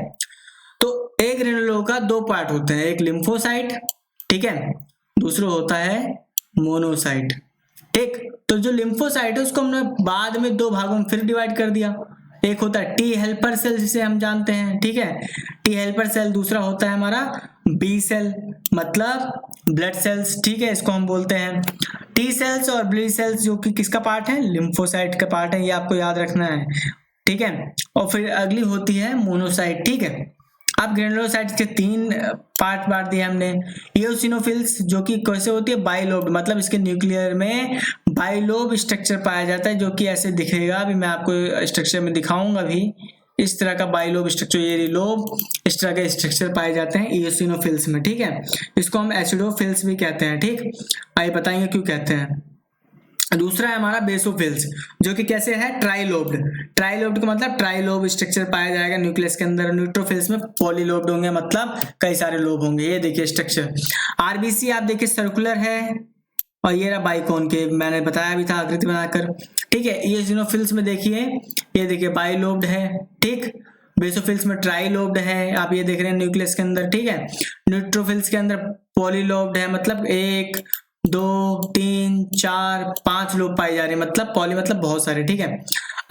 तो एक ग्रेनुलो का दो पार्ट होते हैं, एक लिम्फोसाइट, ठीक है, दूसरा होता है मोनोसाइट। ठीक, तो जो लिम्फोसाइट है उसको हमने बाद में दो भागों में फिर डिवाइड कर दिया। एक होता है टी हेल्पर सेल जिसे हम जानते हैं, ठीक है, टी हेल्पर सेल। दूसरा होता है हमारा बी सेल, मतलब ब्लड सेल्स। ठीक है, इसको हम बोलते हैं टी सेल्स और बी सेल्स, जो कि किसका पार्ट है? लिम्फोसाइट का पार्ट है, ये आपको याद रखना है। ठीक है, और फिर अगली होती है मोनोसाइट। ठीक है, अब ग्रेनुलोसाइट्स के तीन पार्ट बांट दिए हमने। इओसिनोफिल्स जो कि कैसे होती है? बाइलोब्ड, मतलब इसके न्यूक्लियर में बाइलोब स्ट्रक्चर पाया जाता है, जो कि ऐसे दिखेगा। अभी मैं आपको स्ट्रक्चर में दिखाऊंगा भी, इस तरह का बाइलोब स्ट्रक्चर, ये लोब, इस तरह के स्ट्रक्चर पाए जाते हैं इओसिनोफिल्स में। ठीक है, इसको हम एसिडोफिल्स भी कहते हैं। ठीक, आइए बताएंगे क्यों कहते हैं। दूसरा है हमारा बेसोफिल्स, जो कि कैसे है? ट्राइलोब्ड। ट्राइलोब्ड का मतलब ट्राइलोब स्ट्रक्चर पाया जाएगा न्यूक्लियस के अंदर। न्यूट्रोफिल्स में पॉलीलोब्ड होंगे, मतलब कई सारे लोब होंगे। ये देखिए स्ट्रक्चर। आरबीसी आप देखिए सर्कुलर है, और ये रहा बाइकोन के, मैंने बताया भी था आकृति बनाकर। ठीक है, ये इओसिनोफिल्स में देखिए, ये देखिए बाइलोब्ड है। ठीक, बेसोफिल्स में ट्राइलोब्ड है, आप ये देख रहे हैं न्यूक्लियस के अंदर। ठीक है, न्यूट्रोफिल्स के अंदर पॉलीलोब्ड है, मतलब 1 2 3 4 5 लोग पाए जा रहे हैं, मतलब पॉली मतलब बहुत सारे। ठीक है,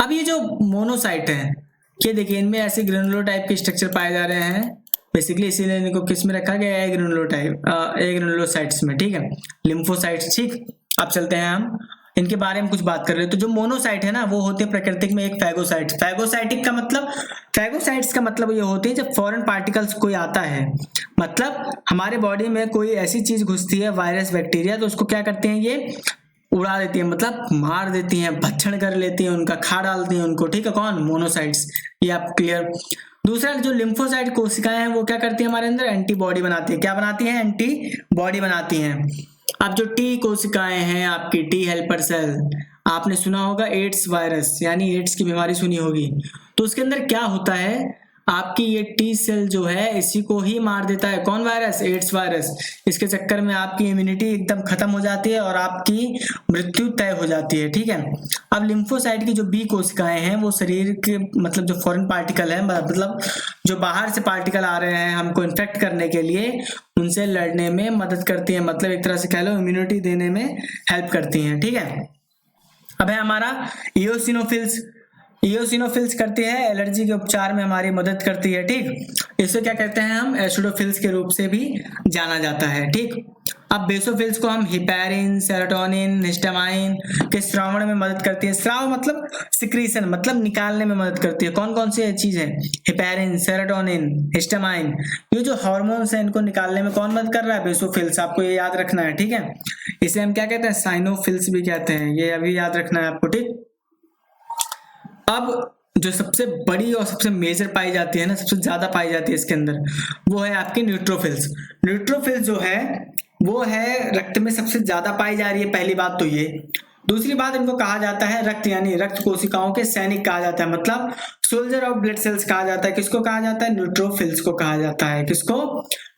अब ये जो मोनोसाइट है, ये देखिए इनमें ऐसे ग्रेनुलो टाइप के स्ट्रक्चर पाए जा रहे हैं बेसिकली, इसीलिए इनको किस में रखा गया है? ग्रेनुलो टाइप, ग्रेनुलोसाइट्स में। ठीक है, लिम्फोसाइट्स। ठीक, अब चलते हैं हम इनके बारे में कुछ बात कर रहे हैं। तो जो मोनोसाइट है ना, वो होते हैं प्रकृतिक में एक फैगोसाइट। फैगोसाइटिक का मतलब, फैगोसाइट्स का मतलब ये होते हैं जब फॉरेन पार्टिकल्स कोई आता है, मतलब हमारे बॉडी में कोई ऐसी चीज घुसती है, वायरस बैक्टीरिया, तो उसको क्या करते हैं? ये उड़ा देती है, मतलब मार देती हैं, भक्षण कर लेती हैं उनका, खा डालती हैं उनको। ठीक है, कौन? मोनोसाइट्स। ये आप क्लियर। दूसरा जो लिम्फोसाइट कोशिकाएं हैं वो क्या करती है? हमारे अंदर एंटीबॉडी बनाती है। क्या बनाती है? एंटीबॉडी बनाती हैं। अब जो टी कोशिकाएं हैं आपकी, टी हेल्पर सेल, आपने सुना होगा एड्स वायरस, यानी एड्स की बीमारी सुनी होगी, तो उसके अंदर क्या होता है? आपकी ये टी सेल जो है इसी को ही मार देता है। कौन वायरस? AIDS virus. इसके चक्कर में आपकी इम्यूनिटी एकदम खत्म हो जाती है और आपकी मृत्यु तय हो जाती है। ठीक है, अब लिम्फोसाइट की जो बी कोशिकाएं हैं वो शरीर के, मतलब जो फॉरेन पार्टिकल है, मतलब जो बाहर से पार्टिकल आ रहे हैं हमको इन्फेक्ट करने के लिए, उनसे लड़ने में मदद करती है, मतलब एक तरह से कह लो इम्यूनिटी देने में हेल्प करती हैं। ठीक है, अब है हमारा इओसिनोफिल्स। इओसिनोफिल्स करती है एलर्जी के उपचार में हमारी मदद करती है। ठीक, इसे क्या कहते हैं हम? एसिडोफिल्स के रूप से भी जाना जाता है। ठीक, अब बेसोफिल्स को हम हिपैरिन, सेरोटोनिन, हिस्टामाइन के स्रावण में मदद करती है। स्राव मतलब सिक्रीशन, मतलब निकालने में मदद करती है। कौन कौन सी चीज है? हिपैरिन, सेरोटोनिन, हिस्टामाइन, ये जो हार्मोन्स हैं इनको निकालने में कौन मदद कर रहा है? बेसोफिल्स। आपको ये याद रखना है। ठीक है, इसे हम क्या कहते हैं? साइनोफिल्स भी कहते हैं, ये अभी याद रखना है आपको। ठीक, अब जो सबसे बड़ी और सबसे मेजर पाई जाती है ना, सबसे ज्यादा पाई जाती है इसके अंदर, वो है आपकी न्यूट्रोफिल्स। न्यूट्रोफिल्स जो है वो है रक्त में सबसे ज्यादा पाई जा रही है, पहली बात तो ये। दूसरी बात, इनको कहा जाता है रक्त, यानी रक्त कोशिकाओं के सैनिक कहा जाता है, मतलब सोल्जर ऑफ ब्लड सेल्स कहा जाता है। किसको कहा जाता है? न्यूट्रोफिल्स को कहा जाता है। किसको?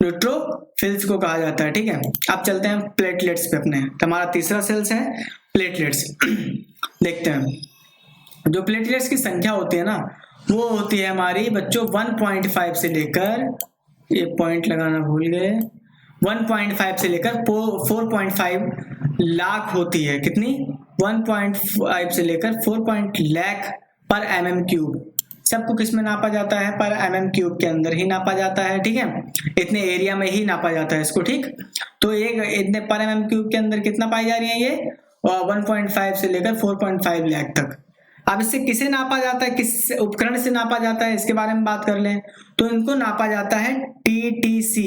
न्यूट्रोफिल्स को कहा जाता है। ठीक है, अब चलते हैं प्लेटलेट्स पे अपने। हमारा तीसरा सेल्स है प्लेटलेट्स। देखते हैं, जो प्लेटलेट्स की संख्या होती है ना, वो होती है हमारी बच्चों 1.5 से लेकर, ये पॉइंट लगाना भूल गए, 1.5 से लेकर 4.5 लाख होती है। कितनी? 1.5 से लेकर 4 लाख पर mm³ सबको किस में नापा जाता है? पर mm³ के अंदर ही नापा जाता है। ठीक है, इतने एरिया में ही नापा जाता है इसको। ठीक, तो एक इतने पर mm³ के अंदर कितना पाई जा रही है ये? 1.5 से लेकर 4.5 लाख तक। अब इससे किसे नापा जाता है, किस उपकरण से नापा जाता है, इसके बारे में बात कर लें तो इनको नापा जाता है TTC,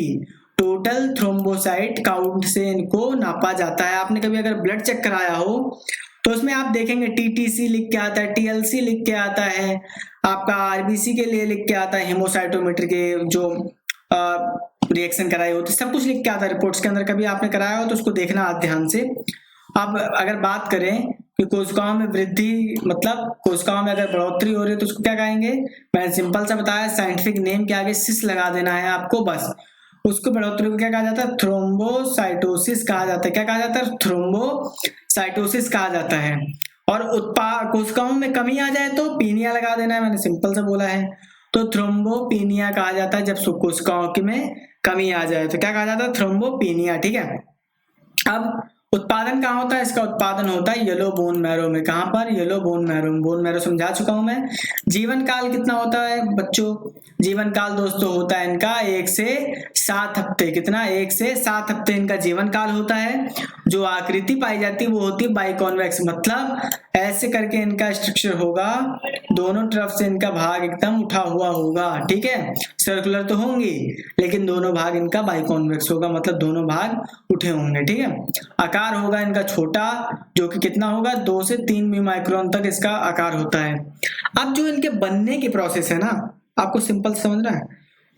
टोटल थ्रोम्बोसाइट काउंट से इनको नापा जाता है। आपने कभी अगर ब्लड चेक कराया हो तो उसमें आप देखेंगे टीटीसी लिख के आता है, टीएलसी लिख के आता है, आपका आरबीसी के लिए लिख के आता है, हेमोसाइटोमीटर के जो रिएक्शन कराई होती है सब कुछ लिख के आता है रिपोर्ट्स के अंदर। कभी आपने कराया हो तो उसको देखना आप ध्यान से। अब अगर बात करें कि कोशिकाओं में वृद्धि मतलब कोशिकाओं में अगर बढ़ोतरी हो रही है तो उसको क्या कहेंगे, मैंने सिंपल सा बताया, साइंटिफिक नेम के आगे सिस लगा देना है आपको बस। उसको बढ़ोतरी को क्या कहा जाता है, थ्रोम्बोसाइटोसिस कहा जाता है। क्या कहा जाता है, थ्रोम्बोसाइटोसिस कहा जाता है। और कोशिकाओं में कमी आ जाए तो पीनिया लगा देना है, मैंने सिंपल सा बोला है। तो थ्रोम्बोपीनिया कहा जाता है जब कोशिकाओं में कमी आ जाए तो क्या कहा जाता है, थ्रोम्बोपीनिया। ठीक है। अब उत्पादन कहाँ होता है, इसका उत्पादन होता है येलो बोन मैरो में। कहां पर, yellow bone marrow. Bone marrow समझा चुका हूं मैं। जीवन काल कितना होता है बच्चों, जीवन काल दोस्तों होता है इनका 1 से 7 हफ्ते। कितना, 1 से 7 हफ्ते इनका जीवन काल होता है। जो आकृति पाई जाती है वो होती है बाइकॉन्वेक्स, मतलब ऐसे करके इनका स्ट्रक्चर होगा, दोनों तरफ से इनका भाग एकदम उठा हुआ होगा। ठीक है, सर्कुलर तो होंगी लेकिन दोनों भाग इनका बाइकॉन्वेक्स होगा, मतलब दोनों भाग उठे होंगे। ठीक है, आकार होगा इनका छोटा, जो कि कितना होगा, 2 से 3 माइक्रोन तक इसका आकार होता है। अब जो इनके बनने की प्रोसेस है ना, आपको सिंपल समझना है,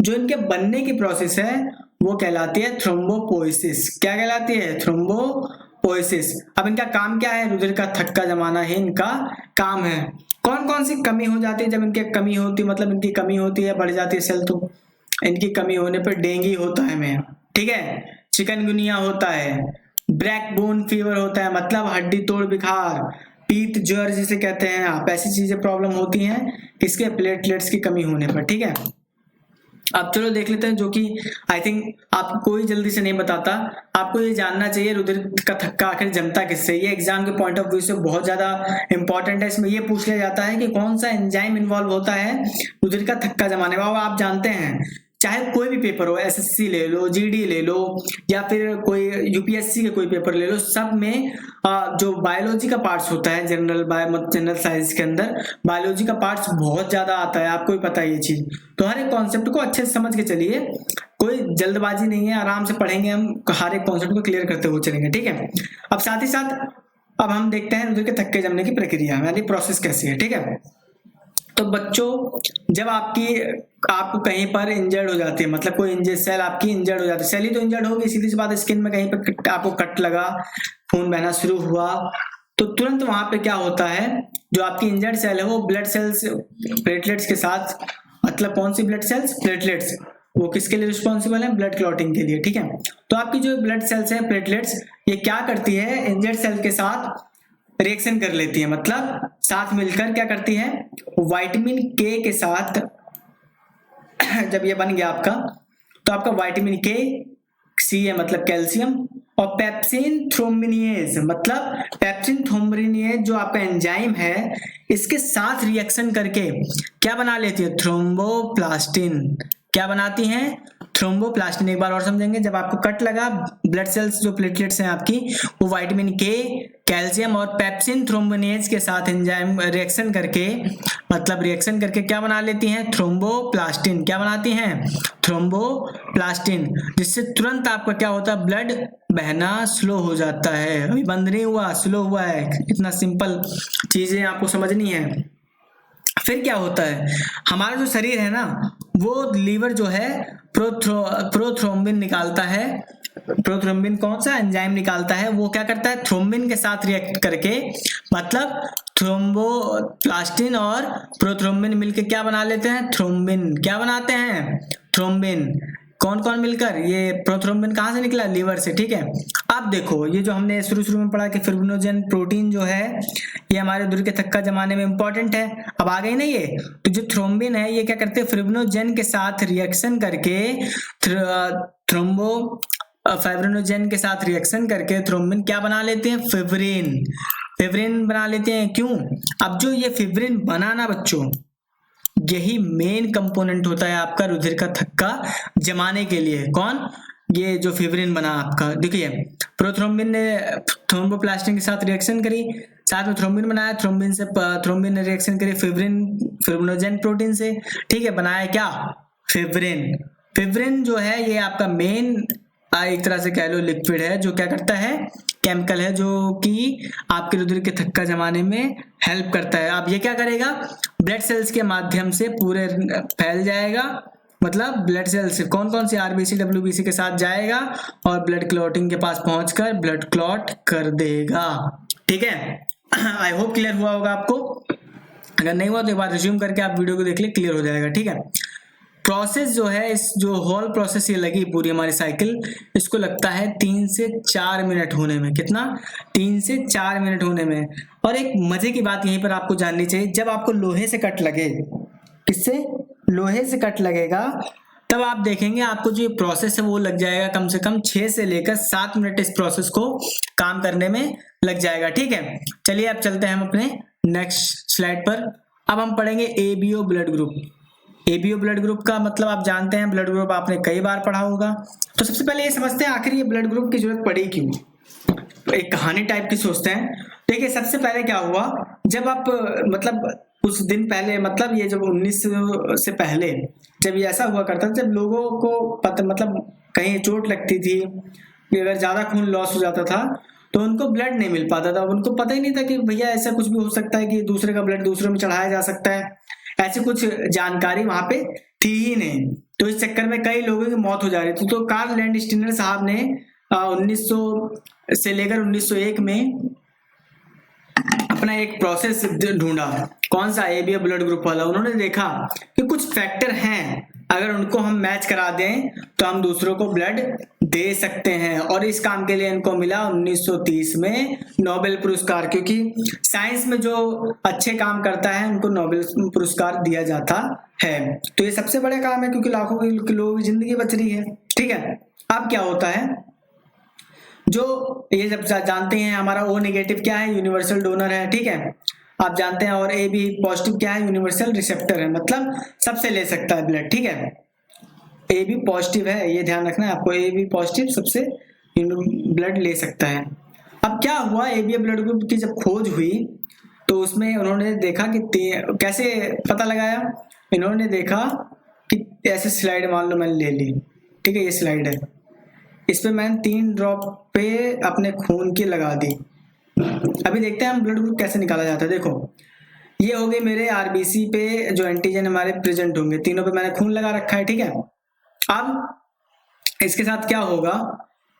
जो इनके बनने की प्रोसेस है वो कहलाती है थ्रोम्बोपोइसिस। क्या कहलाती है, थ्रोम्बोपोइसिस। अब इनका काम क्या है, रुधिर का थक्का जमाना ही इनका काम है। कौन कौन सी कमी हो जाती है, जब इनकी कमी होती है, मतलब इनकी कमी होती है, बढ़ जाती है सेल, तो इनकी कमी होने पर डेंगू होता है में, ठीक है, चिकनगुनिया होता है, ब्लैक बोन फीवर होता है, मतलब हड्डी तोड़ बुखार, पीत ज्वर जिसे कहते हैं आप, ऐसी चीजें प्रॉब्लम होती हैं किसके, प्लेटलेट्स की कमी होने पर। ठीक है, अब चलो देख लेते हैं, जो कि आई थिंक आपको कोई जल्दी से नहीं बताता, आपको ये जानना चाहिए रुधिर का थक्का आखिर जमता किससे। ये एग्जाम के पॉइंट ऑफ व्यू से बहुत ज्यादा इंपॉर्टेंट है। इसमें ये पूछ लिया जाता है कि कौन सा एंजाइम इन्वॉल्व होता है रुधिर का थक्का जमाने में। आप जानते हैं, चाहे कोई भी पेपर हो, एसएससी ले लो, जीडी ले लो, या फिर कोई यूपीएससी के कोई पेपर ले लो, सब में जो बायोलॉजी का पार्ट्स होता है, जनरल साइंस के अंदर बायोलॉजी का पार्ट्स बहुत ज्यादा आता है, आपको भी पता है ये चीज। तो हर एक कॉन्सेप्ट को अच्छे से समझ के चलिए, कोई जल्दबाजी नहीं है, आराम से पढ़ेंगे हम, हर एक कॉन्सेप्ट को क्लियर करते हुए चलेंगे। ठीक है, अब साथ ही साथ अब हम देखते हैं रुधिर के थक्के जमने की प्रक्रिया, यानी प्रोसेस कैसी है। ठीक है, तो बच्चों जब आपको कहीं पर इंजर्ड हो जाती है, मतलब कोई इंजर्ड सेल आपकी इंजर्ड हो जाती है, सेल ही तो इंजर्ड होगी, सीधी सी बात, स्किन में कहीं पर आपको कट लगा, खून बहना शुरू हुआ, तो तुरंत वहां पे क्या होता है, जो आपकी इंजर्ड सेल है वो ब्लड सेल्स प्लेटलेट्स के साथ, मतलब कौन सी ब्लड सेल्स, प्लेटलेट्स, वो किसके लिए रिस्पॉन्सिबल है, ब्लड क्लॉटिंग के लिए। ठीक है, तो आपकी जो ब्लड सेल्स है प्लेटलेट्स, ये क्या करती है, इंजर्ड सेल के साथ रिएक्शन कर लेती है, मतलब साथ मिलकर क्या करती है, विटामिन के के साथ जब ये बन गया आपका, तो आपका विटामिन के, सी है मतलब कैल्शियम, और पेप्सिन थ्रोम्बिनेज, मतलब पेप्सिन थ्रोम्बिनेज जो आपका एंजाइम है, इसके साथ रिएक्शन करके क्या बना लेती है, थ्रोम्बोप्लास्टिन। क्या बनाती हैं, थ्रोम्बोप्लास्टिन। एक बार और समझेंगे, जब आपको कट लगा, ब्लड सेल्स जो प्लेटलेट्स हैं आपकी, वो विटामिन के, कैल्शियम और पेप्सिन थ्रोम्बिनेज के साथ एंजाइम रिएक्शन करके, मतलब रिएक्शन करके क्या बना लेती हैं, थ्रोम्बोप्लास्टिन। क्या बनाती हैं, थ्रोम्बोप्लास्टिन, जिससे तुरंत आपका क्या होता है, ब्लड बहना स्लो हो जाता है। अभी बंद नहीं हुआ, स्लो हुआ है, इतना सिंपल चीजें आपको समझनी है। फिर क्या होता है, हमारा जो शरीर है ना, वो लीवर जो है प्रोथ्रोम्बिन निकालता है। प्रोथ्रोम्बिन कौन सा एंजाइम निकालता है, वो क्या करता है, थ्रोम्बिन के साथ रिएक्ट करके, मतलब थ्रोम्बोप्लास्टिन और प्रोथ्रोम्बिन मिलके क्या बना लेते हैं, थ्रोम्बिन। क्या बनाते हैं, थ्रोम्बिन। कौन कौन मिलकर, ये प्रोथ्रोम्बिन कहां से निकला, लीवर से। ठीक है, अब देखो, ये जो हमने शुरू में पढ़ा कि फिब्रिनोजेन प्रोटीन जो है, ये हमारे रुधिर के थक्का जमाने में इंपॉर्टेंट है। अब आ गई ना ये, तो जो थ्रोम्बिन है ये क्या करते हैं, फिब्रिनोजेन के साथ रिएक्शन करके, फाइब्रिनोजेन के साथ रिएक्शन करके थ्रोम्बिन क्या बना लेते हैं, फिब्रिन। फिब्रिन बना लेते हैं, क्यों, अब जो ये फिब्रिन बनाना बच्चों, यही मेन कंपोनेंट होता है आपका रुधिर का थक्का जमाने के लिए। कौन, ये जो फिब्रिन बना आपका, देखिए प्रोथ्रोम्बिन ने थ्रोम्बोप्लास्टिन के साथ रिएक्शन करी, साथ में थ्रोम्बिन बनाया, थ्रोम्बिन ने रिएक्शन करी फिब्रिनोजेन प्रोटीन से। ठीक है, बनाया क्या, फिब्रिन। फिब्रिन जो है ये आपका मेन एक तरह से कह लो लिक्विड है, जो क्या करता है, केमिकल है, जो कि आपके रुधिर के थक्का जमाने में हेल्प करता है। अब ये क्या करेगा, ब्लड सेल्स के माध्यम से पूरे फैल जाएगा, मतलब ब्लड सेल्स कौन कौन सी आरबीसी डब्ल्यूबीसी के साथ जाएगा और ब्लड क्लॉटिंग के पास पहुंचकर ब्लड क्लॉट कर देगा। ठीक है, आई होप क्लियर हुआ होगा आपको। अगर नहीं हुआ तो एक बार रिज्यूम करके आप वीडियो को देख ले, क्लियर हो जाएगा। ठीक है, प्रोसेस जो है, इस जो होल प्रोसेस ये लगी पूरी हमारी साइकिल, इसको लगता है 3 से 4 मिनट होने में। कितना? 3 से 4 मिनट होने में। और एक मजे की बात यहीं पर आपको जाननी चाहिए, जब आपको लोहे से कट लगे, किससे? लोहे से कट लगेगा, तब आप देखेंगे आपको जो ये प्रोसेस है वो लग जाएगा कम से कम 6 से लेकर 7 मिनट इस प्रोसेस को काम करने में लग जाएगा। ठीक है, चलिए अब चलते हैं हम अपने नेक्स्ट स्लाइड पर। अब हम पढ़ेंगे ABO blood group. ABO blood group का मतलब आप जानते हैं, ब्लड ग्रुप आपने कई बार पढ़ा होगा। तो सबसे पहले ये समझते हैं आखिर ये ब्लड ग्रुप की जरूरत पड़ी क्यों। तो एक कहानी टाइप की सोचते हैं। देखिए सबसे पहले क्या हुआ, जब आप मतलब कुछ दिन पहले, मतलब ये जब 1900 से पहले जब ये ऐसा हुआ करता था, जब लोगों को पता मतलब कहीं चोट लगती थी, अगर ज्यादा खून लॉस हो जाता था तो उनको ब्लड नहीं मिल पाता था। उनको पता ही नहीं था कि भैया ऐसा कुछ भी हो सकता है कि दूसरे का ब्लड दूसरे में चढ़ाया जा सकता है, ऐसी कुछ जानकारी वहां पे थी ही नहीं। तो इस चक्कर में कई लोगों की मौत हो जा रही थी। तो कार्ल लैंडस्टीनर साहब ने 1900 से लेकर 1901 में अपना एक प्रोसेस ढूंढा। कौन सा? एबीओ ब्लड ग्रुप वाला। उन्होंने देखा कि कुछ फैक्टर हैं, अगर उनको हम मैच करा दें तो हम दूसरों को ब्लड दे सकते हैं। और इस काम के लिए इनको मिला 1930 में नोबेल पुरस्कार, क्योंकि साइंस में जो अच्छे काम करता है उनको नोबेल पुरस्कार दिया जाता है। तो ये सबसे बड़ा काम है, क्योंकि लाखों लोगों की जिंदगी बच रही है। ठीक है, अब क्या होता है, जो ये जब जानते हैं हमारा ओ नेगेटिव क्या है, यूनिवर्सल डोनर है। ठीक है, आप जानते हैं। और ए बी पॉजिटिव क्या है, यूनिवर्सल रिसेप्टर है, मतलब सबसे ले सकता है ब्लड। ठीक है, ए बी पॉजिटिव है, ये ध्यान रखना है आपको, ए बी पॉजिटिव सबसे ब्लड ले सकता है। अब क्या हुआ, एबीओ ब्लड ग्रुप की जब खोज हुई तो उसमें उन्होंने देखा कि कैसे पता लगाया। इन्होंने देखा कि ऐसे स्लाइड मान लो मैंने ले ली, ठीक है, ये स्लाइड है, इस पे मैंने 3 ड्रॉप पे अपने खून की लगा दी। अभी देखते हैं हम ब्लड ग्रुप कैसे निकाला जाता है। देखो ये हो गए मेरे आरबीसी पे जो एंटीजन हमारे प्रेजेंट होंगे, तीनों पे मैंने खून लगा रखा है। ठीक है, अब इसके साथ क्या होगा,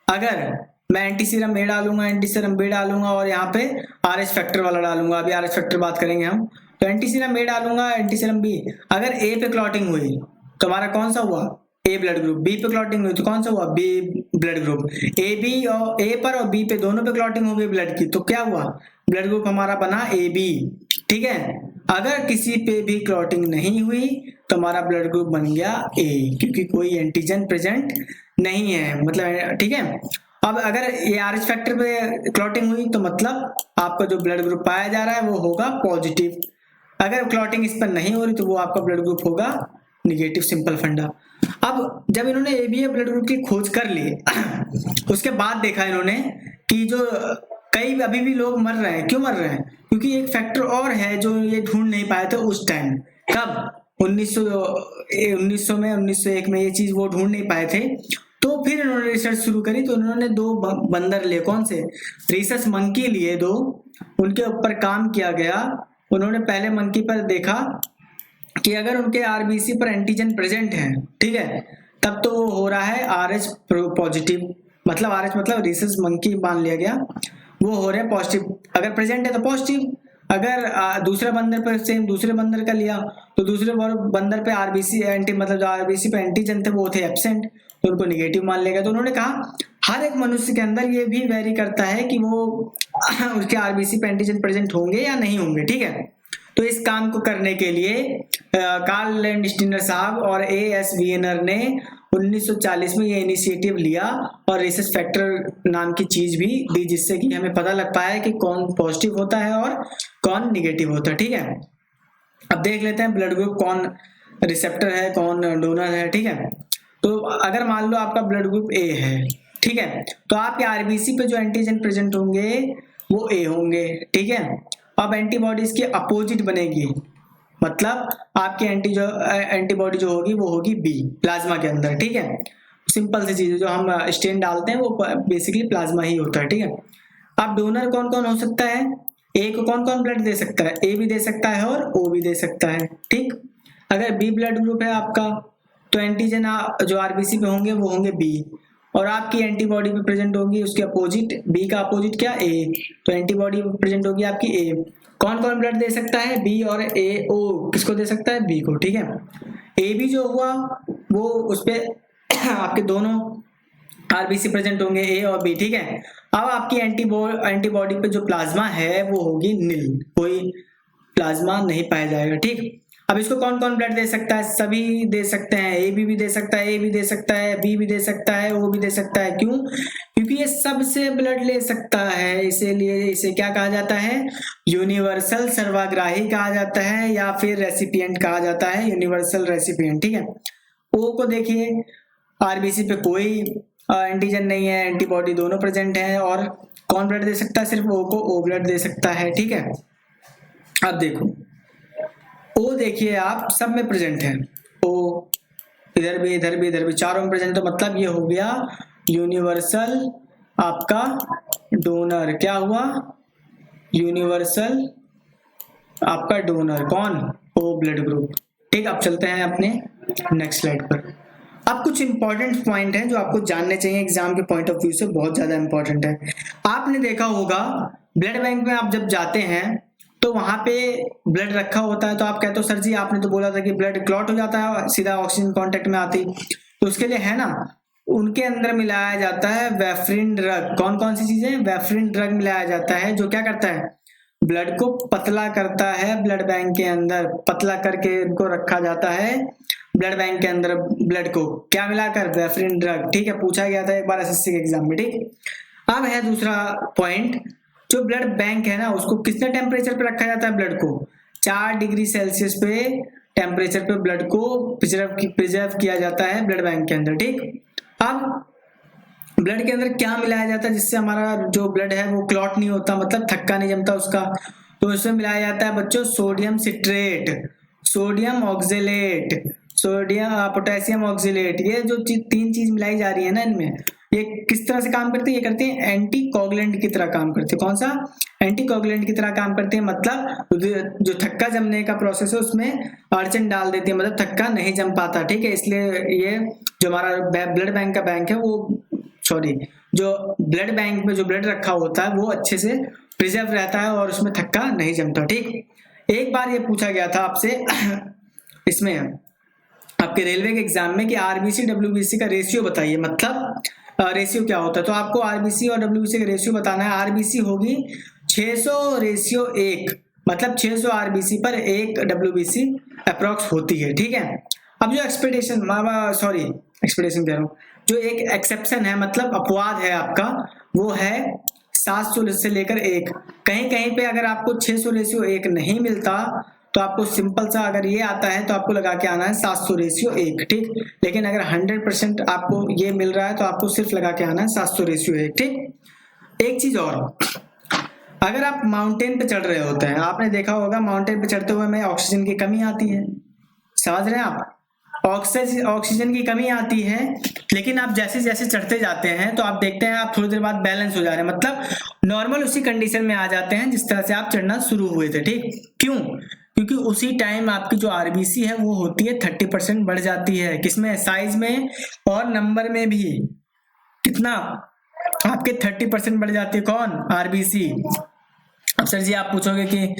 अगर मैं एंटी सीरम ए डालूंगा, एंटी सीरम बी डालूंगा और यहाँ पे आरएच फैक्टर वाला डालूंगा, अभी आरएच फैक्टर बात करेंगे हम। तो एंटी सीरम ए डालूंगा, एंटी सीरम बी, अगर ए पे क्लॉटिंग हुई तो हमारा कौन सा हुआ, ए ब्लड ग्रुप। बी पे क्लॉटिंग हुई तो कौन सा हुआ, B blood group. A B और ए पर और बी पे दोनों पे क्लॉटिंग हो गई ब्लड की, तो क्या हुआ, ब्लड ग्रुप हमारा बना ए बी। ठीक है, अगर किसी पे भी क्लॉटिंग नहीं हुई तो हमारा ब्लड ग्रुप बन गया ए, क्योंकि कोई एंटीजन प्रेजेंट नहीं है, मतलब ठीक है। अब अगर ये आरएच फैक्टर पे क्लॉटिंग हुई तो मतलब आपका जो ब्लड ग्रुप पाया जा रहा है वो होगा पॉजिटिव। अगर क्लॉटिंग इस पर नहीं हो रही तो वो आपका ब्लड ग्रुप होगा निगेटिव, सिंपल फंडा। अब जब इन्होंने एबीए ब्लड ग्रुप की खोज कर ली उसके बाद देखा इन्होंने कि जो कई अभी भी लोग मर रहे हैं। क्यों मर रहे हैं, क्योंकि एक फैक्टर और है जो ये ढूंढ नहीं पाए थे उस टाइम। कब, 1900 में, 1901 में ये चीज वो ढूंढ नहीं पाए थे। तो फिर इन्होंने रिसर्च शुरू करी, तो उन्होंने 2 बंदर लिए, कौन से, रीसस मंकी लिए 2, उनके ऊपर काम किया गया। उन्होंने पहले मंकी पर देखा कि अगर उनके आरबीसी पर एंटीजन प्रेजेंट है, ठीक है, तब तो वो हो रहा है आरएच पॉजिटिव, मतलब आरएच मतलब रीसस मंकी मान लिया गया, वो हो रहे हैं पॉजिटिव। अगर प्रेजेंट है तो पॉजिटिव। अगर दूसरे बंदर पर सेम दूसरे बंदर का लिया तो दूसरे बंदर पे आरबीसी एंटी मतलब जो आरबीसी पे एंटीजन थे वो थे एब्सेंट, तो उनको निगेटिव मान लेगा। तो उन्होंने कहा हर एक मनुष्य के अंदर ये भी वेरी करता है कि वो उसके आरबीसी पे एंटीजन प्रेजेंट होंगे या नहीं होंगे। ठीक है, तो इस काम को करने के लिए कार्ल लैंडस्टीनर साहब और ए.एस. वीएनर ने 1940 में ये इनिशिएटिव लिया और रिसस फैक्टर नाम की चीज भी दी, जिससे कि हमें पता लग पाया कि कौन पॉजिटिव होता है और कौन निगेटिव होता है। ठीक है, अब देख लेते हैं ब्लड ग्रुप कौन रिसेप्टर है कौन डोनर है। ठीक है, तो अगर मान लो आपका ब्लड ग्रुप ए है, ठीक है, तो आपके आरबीसी पे जो एंटीजन प्रेजेंट होंगे वो ए होंगे। ठीक है, अब एंटीबॉडीज की अपोजिट बनेगी, मतलब आपकी एंटीबॉडी जो होगी वो होगी बी, प्लाज्मा के अंदर, ठीक है। सिंपल सी चीज है, जो हम स्टेन डालते हैं वो बेसिकली प्लाज्मा ही होता है, ठीक है। अब डोनर कौन कौन हो सकता है? ए को कौन कौन ब्लड दे सकता है? ए भी दे सकता है और ओ भी दे सकता है, ठीक। अगर बी ब्लड ग्रुप है आपका, तो एंटीजन जो आरबीसी पे होंगे वो होंगे बी, और आपकी एंटीबॉडी पे प्रेजेंट होगी उसके अपोजिट, बी का अपोजिट क्या? ए, तो एंटीबॉडी प्रेजेंट होगी आपकी ए। कौन कौन ब्लड दे सकता है? बी और ए। ओ किसको दे सकता है? बी को, ठीक है। ए बी जो हुआ वो उस पे आपके दोनों आरबीसी प्रेजेंट होंगे, ए और बी, ठीक है। अब आपकी एंटीबॉडी पे जो प्लाज्मा है वो होगी नील, कोई प्लाज्मा नहीं पाया जाएगा, ठीक। अब इसको कौन कौन ब्लड दे सकता है? सभी दे सकते हैं, ए बी भी दे सकता है, ए भी दे सकता है, बी भी दे सकता है, ओ भी दे सकता है। क्यों? क्योंकि ये सबसे ब्लड ले सकता है, इसीलिए इसे क्या कहा जाता है? यूनिवर्सल सर्वाग्राही कहा जाता है, या फिर रेसिपिएंट कहा जाता है, यूनिवर्सल रेसिपिएंट, ठीक है। ओ को देखिए, आरबीसी पे कोई एंटीजन नहीं है, एंटीबॉडी दोनों प्रेजेंट है, और कौन ब्लड दे सकता है? सिर्फ ओ को ओ ब्लड दे सकता है, ठीक है। अब देखो ओ, देखिए आप सब में प्रेजेंट है, ओ इधर भी इधर भी इधर भी, चारों में प्रेजेंट, तो मतलब ये हो गया यूनिवर्सल आपका डोनर। क्या हुआ? यूनिवर्सल आपका डोनर कौन? ओ ब्लड ग्रुप, ठीक। अब चलते हैं अपने नेक्स्ट स्लाइड पर। अब कुछ इंपॉर्टेंट पॉइंट हैं जो आपको जानने चाहिए, एग्जाम के पॉइंट ऑफ व्यू से बहुत ज्यादा इंपॉर्टेंट है। आपने देखा होगा ब्लड बैंक में आप जब जाते हैं तो वहां पे ब्लड रखा होता है, तो आप कहते हो सर जी आपने तो बोला था कि ब्लड क्लॉट हो जाता है सीधा ऑक्सीजन कांटेक्ट में आती, तो उसके लिए है ना, उनके अंदर मिलाया जाता है वेफरिन ड्रग। कौन कौन सी चीजें? वेफरिन ड्रग मिलाया जाता है, जो क्या करता है? ब्लड को पतला करता है। ब्लड बैंक के अंदर पतला करके इनको रखा जाता है ब्लड बैंक के अंदर, ब्लड को क्या मिलाकर? वेफरिन ड्रग, ठीक है। पूछा गया था एक बार एसएससी के एग्जाम में, ठीक। अब है दूसरा पॉइंट, जो ब्लड बैंक है ना उसको कितने टेम्परेचर पे रखा जाता है? ब्लड को 4 डिग्री सेल्सियस पे टेम्परेचर पे ब्लड को प्रिजर्व किया जाता है ब्लड बैंक के अंदर, ठीक। अब ब्लड के अंदर क्या मिलाया जाता है जिससे हमारा जो ब्लड है वो क्लॉट नहीं होता, मतलब थक्का नहीं जमता उसका? तो इसमें मिलाया जाता है बच्चों sodium citrate, sodium oxalate, potassium oxalate. ये जो तीन चीज मिलाई जा रही है ना इनमें, ये किस तरह से काम करती है? ये करती है एंटी कोगुलेंट की तरह काम करती है। कौन सा? एंटी कोगुलेंट की तरह काम करती है, मतलब जो थक्का जमने का प्रोसेस है उसमें अड़चन डाल देती है, मतलब थक्का नहीं जम पाता, ठीक है। इसलिए ये जो हमारा ब्लड बैंक का बैंक है वो, सॉरी, जो ब्लड बैंक में जो ब्लड रखा होता है वो अच्छे से प्रिजर्व रहता है और उसमें थक्का नहीं जमता, ठीक। एक बार ये पूछा गया था आपसे इसमें आपके रेलवे के एग्जाम में कि आरबीसी डब्ल्यूबीसी का रेशियो बताइए, मतलब रेशियो क्या होता है? तो आपको आरबीसी और डब्ल्यूबीसी का रेशियो बताना है। आरबीसी होगी 600:1, मतलब 600 आरबीसी पर 1 डब्ल्यूबीसी अप्रोक्स होती है, ठीक है। अब जो एक्सपेक्टेशन कह रहा हूँ, जो एक एक्सेप्शन है, मतलब अपवाद है आपका, वो है 700 से लेकर 1। कहीं कहीं पे अगर आपको 600:1 नहीं मिलता तो आपको सिंपल सा अगर ये आता है तो आपको लगा के आना है 700:1, ठीक। लेकिन अगर 100% आपको ये मिल रहा है तो आपको सिर्फ लगा के आना है 700:1, ठीक। एक चीज और, अगर आप माउंटेन पे चढ़ रहे होते हैं, आपने देखा होगा माउंटेन पे चढ़ते हुए में ऑक्सीजन की कमी आती है, समझ रहे हैं आप? ऑक्सीजन की कमी आती है, लेकिन आप जैसे जैसे चढ़ते जाते हैं तो आप देखते हैं आप थोड़ी देर बाद बैलेंस हो जा रहे हैं, मतलब नॉर्मल उसी कंडीशन में आ जाते हैं जिस तरह से आप चढ़ना शुरू हुए थे, ठीक। क्यों? क्योंकि उसी टाइम आपकी जो आरबीसी है वो होती है 30% बढ़ जाती है, किसमें? साइज में और नंबर में भी। कितना? आपके 30% बढ़ जाती है। कौन? आरबीसी। अब सर जी आप पूछोगे कि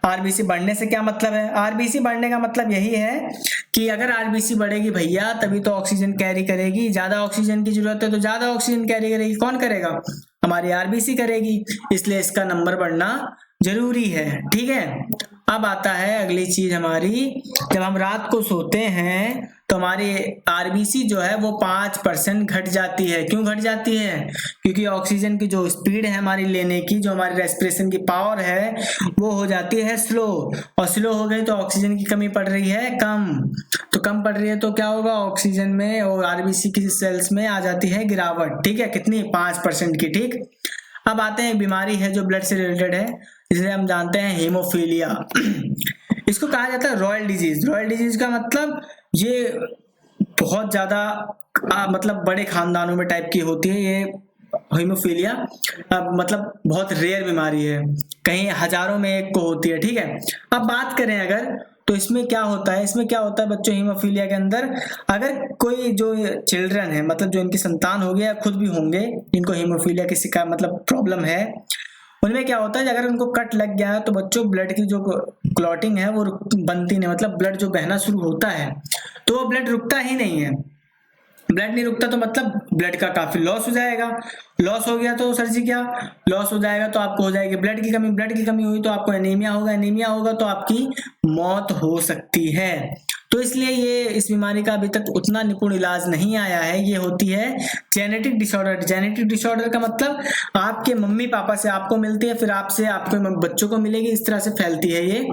आरबीसी बढ़ने से क्या मतलब है? आरबीसी बढ़ने का मतलब यही है कि अगर आरबीसी बढ़ेगी भैया तभी तो ऑक्सीजन कैरी करेगी, ज्यादा ऑक्सीजन की जरूरत है तो ज्यादा ऑक्सीजन कैरी करेगी। कौन करेगा? हमारी आरबीसी करेगी, इसलिए इसका नंबर बढ़ना जरूरी है, ठीक है। अब आता है अगली चीज हमारी, जब हम रात को सोते हैं तो हमारी आरबीसी जो है वो 5% घट जाती है। क्यों घट जाती है? क्योंकि ऑक्सीजन की जो स्पीड है हमारी लेने की, जो हमारी रेस्पिरेशन की पावर है वो हो जाती है स्लो, और स्लो हो गई तो ऑक्सीजन की कमी पड़ रही है कम, तो कम पड़ रही है तो क्या होगा? ऑक्सीजन में और आरबीसी की सेल्स में आ जाती है गिरावट, ठीक है। कितनी? 5% की, ठीक। अब आते हैं बीमारी है जो ब्लड से रिलेटेड है, जिसे हम जानते हैं हीमोफीलिया। इसको कहा जाता है रॉयल डिजीज। रॉयल डिजीज का मतलब ये बहुत ज्यादा मतलब बड़े खानदानों में टाइप की होती है ये हीमोफीलिया। मतलब बहुत रेयर बीमारी है, कहीं हजारों में एक को होती है, ठीक है। अब बात करें अगर तो इसमें क्या होता है, इसमें क्या होता है बच्चों हीमोफीलिया के अंदर, अगर कोई जो चिल्ड्रन है मतलब जो इनकी संतान होगी या खुद भी होंगे इनको हीमोफीलिया किसी का मतलब प्रॉब्लम है, उनमें क्या होता है अगर उनको कट लग गया है तो बच्चों ब्लड की जो क्लॉटिंग है वो बनती नहीं, मतलब ब्लड जो बहना शुरू होता है तो वो ब्लड रुकता ही नहीं है। ब्लड नहीं रुकता तो मतलब ब्लड का काफी लॉस हो जाएगा। लॉस हो गया तो सर जी क्या लॉस हो जाएगा, तो आपको हो जाएगी ब्लड की कमी। ब्लड की कमी हुई तो आपको एनीमिया होगा, एनीमिया होगा तो आपकी मौत हो सकती है। तो इसलिए ये इस बीमारी का अभी तक उतना निपुण इलाज नहीं आया है। ये होती है जेनेटिक डिसऑर्डर। जेनेटिक डिसऑर्डर का मतलब आपके मम्मी पापा से आपको मिलती है, फिर आपसे आपके बच्चों को मिलेगी, इस तरह से फैलती है ये,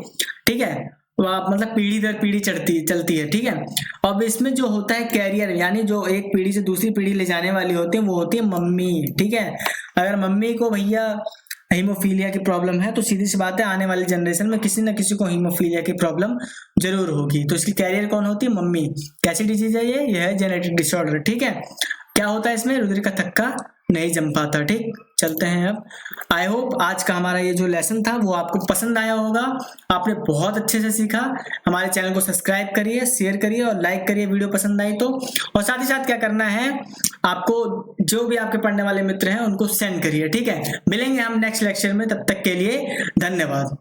ठीक है। तो आप मतलब पीढ़ी दर पीढ़ी चलती है, ठीक है। अब इसमें जो होता है कैरियर, यानी जो एक पीढ़ी से दूसरी पीढ़ी ले जाने वाली होती है वो होती है मम्मी, ठीक है। अगर मम्मी को भैया हीमोफीलिया की प्रॉब्लम है तो सीधी सी बात है आने वाली जनरेशन में किसी न किसी को हीमोफीलिया की प्रॉब्लम जरूर होगी। तो इसकी कैरियर कौन होती है? मम्मी। कैसी डिजीज है ये है जेनेटिक डिसऑर्डर, ठीक है। क्या होता है इसमें? रुधिर का थक्का नहीं जम पाता, ठीक। चलते हैं अब। आई होप आज का हमारा ये जो लेसन था वो आपको पसंद आया होगा, आपने बहुत अच्छे से सीखा। हमारे चैनल को सब्सक्राइब करिए, शेयर करिए और लाइक करिए वीडियो पसंद आई तो। और साथ ही साथ क्या करना है आपको, जो भी आपके पढ़ने वाले मित्र हैं उनको सेंड करिए, ठीक है। मिलेंगे हम नेक्स्ट लेक्चर में, तब तक के लिए धन्यवाद।